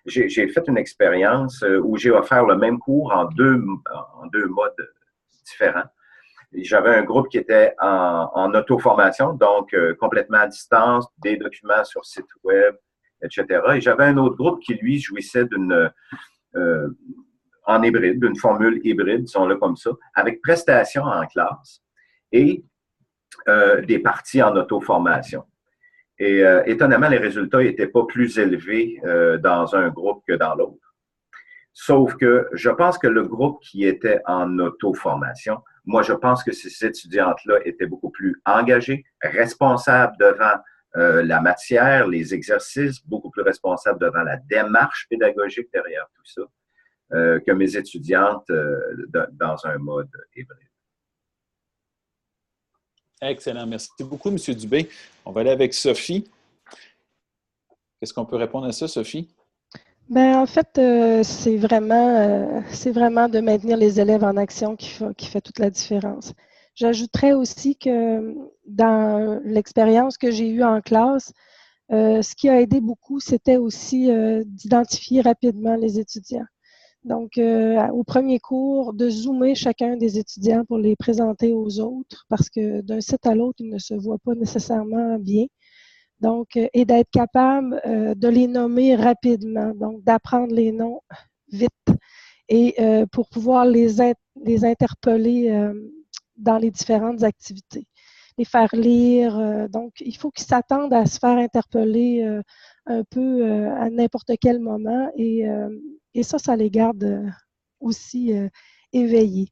J'ai fait une expérience où j'ai offert le même cours en deux modes différents. J'avais un groupe qui était en auto-formation, donc complètement à distance, des documents sur site web, etc. Et j'avais un autre groupe qui, lui, jouissait en hybride, d'une formule hybride, disons-le comme ça, avec prestations en classe et des parties en auto-formation. Et étonnamment, les résultats n'étaient pas plus élevés dans un groupe que dans l'autre. Sauf que je pense que le groupe qui était en auto-formation, moi, je pense que ces étudiantes-là étaient beaucoup plus engagées, responsables devant la matière, les exercices, beaucoup plus responsables devant la démarche pédagogique derrière tout ça, que mes étudiantes dans un mode hybride. Excellent. Merci beaucoup, M. Dubé. On va aller avec Sophie. Qu'est-ce qu'on peut répondre à ça, Sophie? Ben, en fait, c'est vraiment de maintenir les élèves en action qui fait toute la différence. J'ajouterais aussi que dans l'expérience que j'ai eue en classe, ce qui a aidé beaucoup, c'était aussi d'identifier rapidement les étudiants. Donc, au premier cours, de zoomer chacun des étudiants pour les présenter aux autres, parce que d'un site à l'autre, ils ne se voient pas nécessairement bien. Donc, et d'être capable de les nommer rapidement, donc d'apprendre les noms vite et pour pouvoir les interpeller dans les différentes activités. Les faire lire, donc il faut qu'ils s'attendent à se faire interpeller un peu à n'importe quel moment et ça les garde aussi éveillés.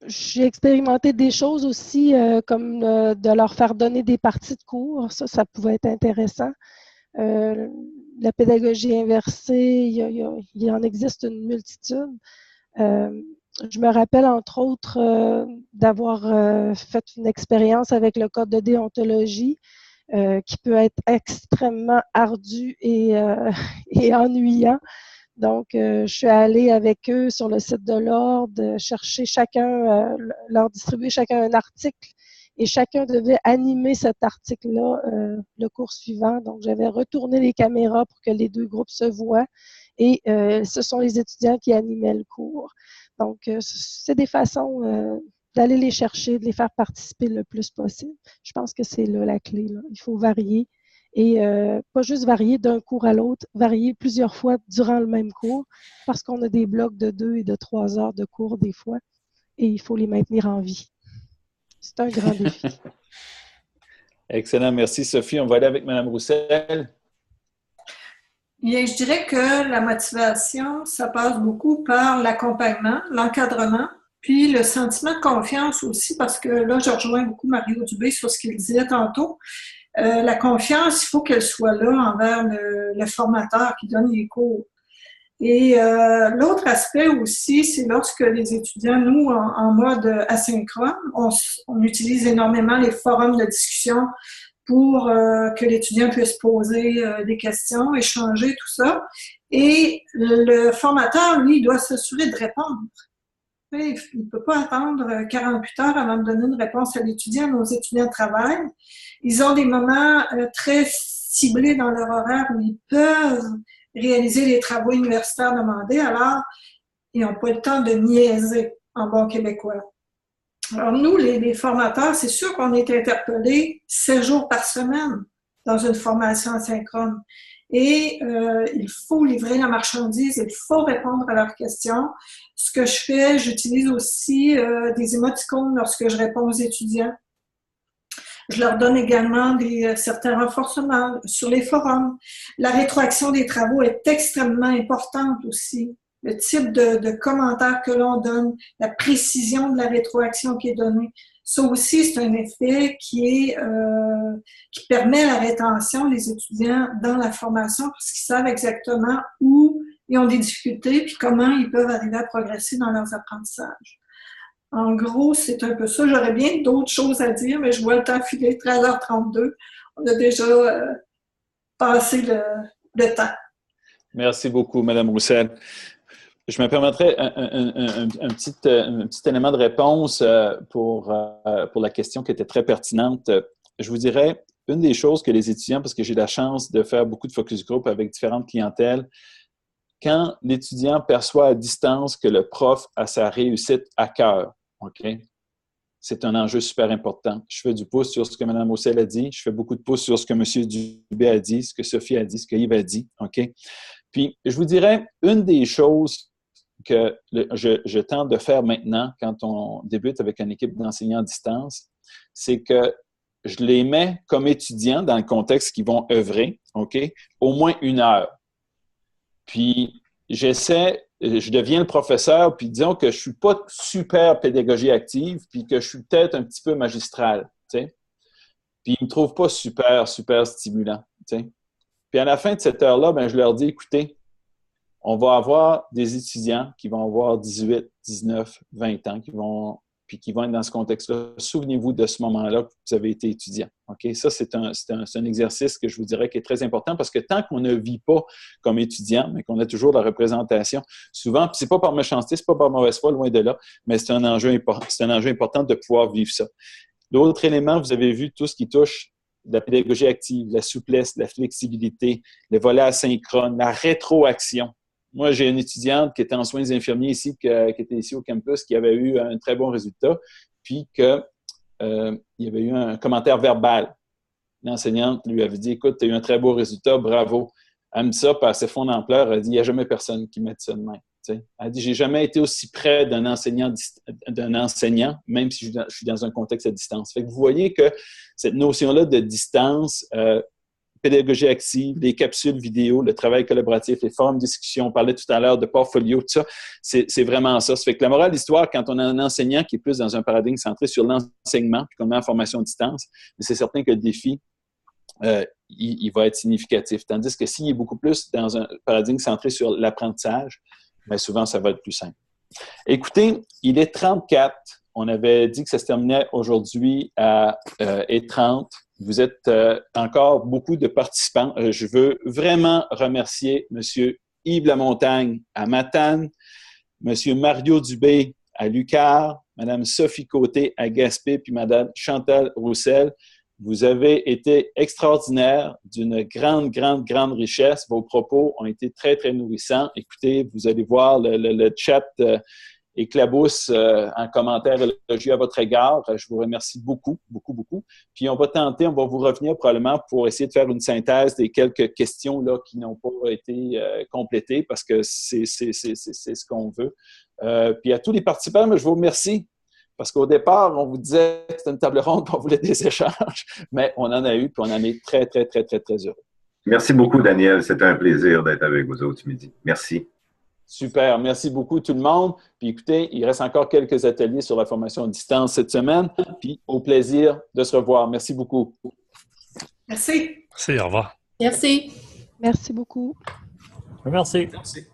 J'ai expérimenté des choses aussi comme de leur faire donner des parties de cours. Ça pouvait être intéressant. La pédagogie inversée, il en existe une multitude. Je me rappelle entre autres d'avoir fait une expérience avec le code de déontologie qui peut être extrêmement ardu et ennuyant. Donc, je suis allée avec eux sur le site de l'Ordre, chercher leur distribuer chacun un article et chacun devait animer cet article-là le cours suivant. Donc, j'avais retourné les caméras pour que les deux groupes se voient et ce sont les étudiants qui animaient le cours. Donc, c'est des façons d'aller les chercher, de les faire participer le plus possible. Je pense que c'est là la clé. Là. Il faut varier. Et pas juste varier d'un cours à l'autre, varier plusieurs fois durant le même cours, parce qu'on a des blocs de 2 et de 3 heures de cours des fois, et il faut les maintenir en vie. C'est un grand défi. Excellent, merci Sophie. On va aller avec Mme Roussel. Bien, je dirais que la motivation, ça passe beaucoup par l'accompagnement, l'encadrement, puis le sentiment de confiance aussi, parce que là, je rejoins beaucoup Mario Dubé sur ce qu'il disait tantôt. La confiance, il faut qu'elle soit là envers le formateur qui donne les cours. Et l'autre aspect aussi, c'est lorsque les étudiants, nous, en mode asynchrone, on utilise énormément les forums de discussion pour que l'étudiant puisse poser des questions, échanger, tout ça. Et le formateur, lui, il doit s'assurer de répondre. Il ne peut pas attendre 48 heures avant de donner une réponse à l'étudiant. Nos étudiants travaillent. Ils ont des moments très ciblés dans leur horaire où ils peuvent réaliser les travaux universitaires demandés. Alors, ils n'ont pas le temps de niaiser en bon québécois. Alors, nous, les formateurs, c'est sûr qu'on est interpellés 7 jours par semaine dans une formation asynchrone. Et il faut livrer la marchandise, il faut répondre à leurs questions. Ce que je fais, j'utilise aussi des émoticônes lorsque je réponds aux étudiants. Je leur donne également certains renforcements sur les forums. La rétroaction des travaux est extrêmement importante aussi. le type de commentaires que l'on donne, la précision de la rétroaction qui est donnée. Ça aussi, c'est un effet qui permet la rétention des étudiants dans la formation parce qu'ils savent exactement où ils ont des difficultés puis comment ils peuvent arriver à progresser dans leurs apprentissages. En gros, c'est un peu ça. J'aurais bien d'autres choses à dire, mais je vois le temps filer, 13h32. On a déjà passé le temps. Merci beaucoup, Mme Roussel. Je me permettrais un petit élément de réponse pour la question qui était très pertinente. Je vous dirais, une des choses que les étudiants, parce que j'ai la chance de faire beaucoup de focus group avec différentes clientèles, quand l'étudiant perçoit à distance que le prof a sa réussite à cœur, OK? C'est un enjeu super important. Je fais du pouce sur ce que Mme Roussel a dit. Je fais beaucoup de pouce sur ce que M. Dubé a dit, ce que Sophie a dit, ce que Yves a dit, OK? Puis, je vous dirais, une des choses que je tente de faire maintenant quand on débute avec une équipe d'enseignants à distance, c'est que je les mets comme étudiants dans le contexte qu'ils vont œuvrer, OK? Au moins 1 heure. Puis, je deviens le professeur, puis disons que je ne suis pas super pédagogie active, puis que je suis peut-être un petit peu magistral, tu sais. Puis, ils ne me trouvent pas super stimulant, tu sais. Puis, à la fin de cette heure-là, ben, je leur dis, écoutez, on va avoir des étudiants qui vont avoir 18, 19, 20 ans, qui vont être dans ce contexte-là. Souvenez-vous de ce moment-là que vous avez été étudiant. OK? Ça, c'est un exercice que je vous dirais qui est très important parce que tant qu'on ne vit pas comme étudiant, mais qu'on a toujours la représentation, souvent, puis c'est pas par méchanceté, c'est pas par mauvaise foi, loin de là, mais c'est un enjeu important de pouvoir vivre ça. L'autre élément, vous avez vu tout ce qui touche la pédagogie active, la souplesse, la flexibilité, le volet asynchrone, la rétroaction. Moi, j'ai une étudiante qui était en soins infirmiers ici, qui était ici au campus, qui avait eu un très bon résultat, puis qu'il y avait eu un commentaire verbal. L'enseignante lui avait dit « Écoute, tu as eu un très beau résultat, bravo ». Elle me dit ça, puis elle s'est fondue en pleurs. Elle dit « Il n'y a jamais personne qui mette ça de même. » Elle dit « J'ai jamais été aussi près d'un enseignant, même si je suis dans un contexte à distance. » Fait que vous voyez que cette notion-là de distance, pédagogie active, les capsules vidéo, le travail collaboratif, les forums de discussion, on parlait tout à l'heure de portfolio, tout ça, c'est vraiment ça. Ça fait que la morale de l'histoire, quand on a un enseignant qui est plus dans un paradigme centré sur l'enseignement, puis qu'on met en formation à distance, c'est certain que le défi, il va être significatif. Tandis que s'il est beaucoup plus dans un paradigme centré sur l'apprentissage, bien souvent, ça va être plus simple. Écoutez, il est 34. On avait dit que ça se terminait aujourd'hui à 30. Vous êtes encore beaucoup de participants. Je veux vraiment remercier M. Yves Lamontagne à Matane, M. Mario Dubé à Lucar, Mme Sophie Côté à Gaspé, puis Mme Chantal Roussel. Vous avez été extraordinaires, d'une grande richesse. Vos propos ont été très, très nourrissants. Écoutez, vous allez voir le chat éclabousse en commentaire élogieux à votre égard. Je vous remercie beaucoup. Puis on va vous revenir probablement pour essayer de faire une synthèse des quelques questions là, qui n'ont pas été complétées parce que c'est ce qu'on veut. Puis à tous les participants, je vous remercie. Parce qu'au départ, on vous disait que c'était une table ronde, on voulait des échanges, mais on en a eu, puis on en est très heureux. Merci beaucoup, Daniel. C'était un plaisir d'être avec vous autres ce midi. Merci. Super. Merci beaucoup, tout le monde. Puis écoutez, il reste encore quelques ateliers sur la formation à distance cette semaine. Puis au plaisir de se revoir. Merci beaucoup. Merci. Merci, au revoir. Merci. Merci beaucoup. Merci. Merci.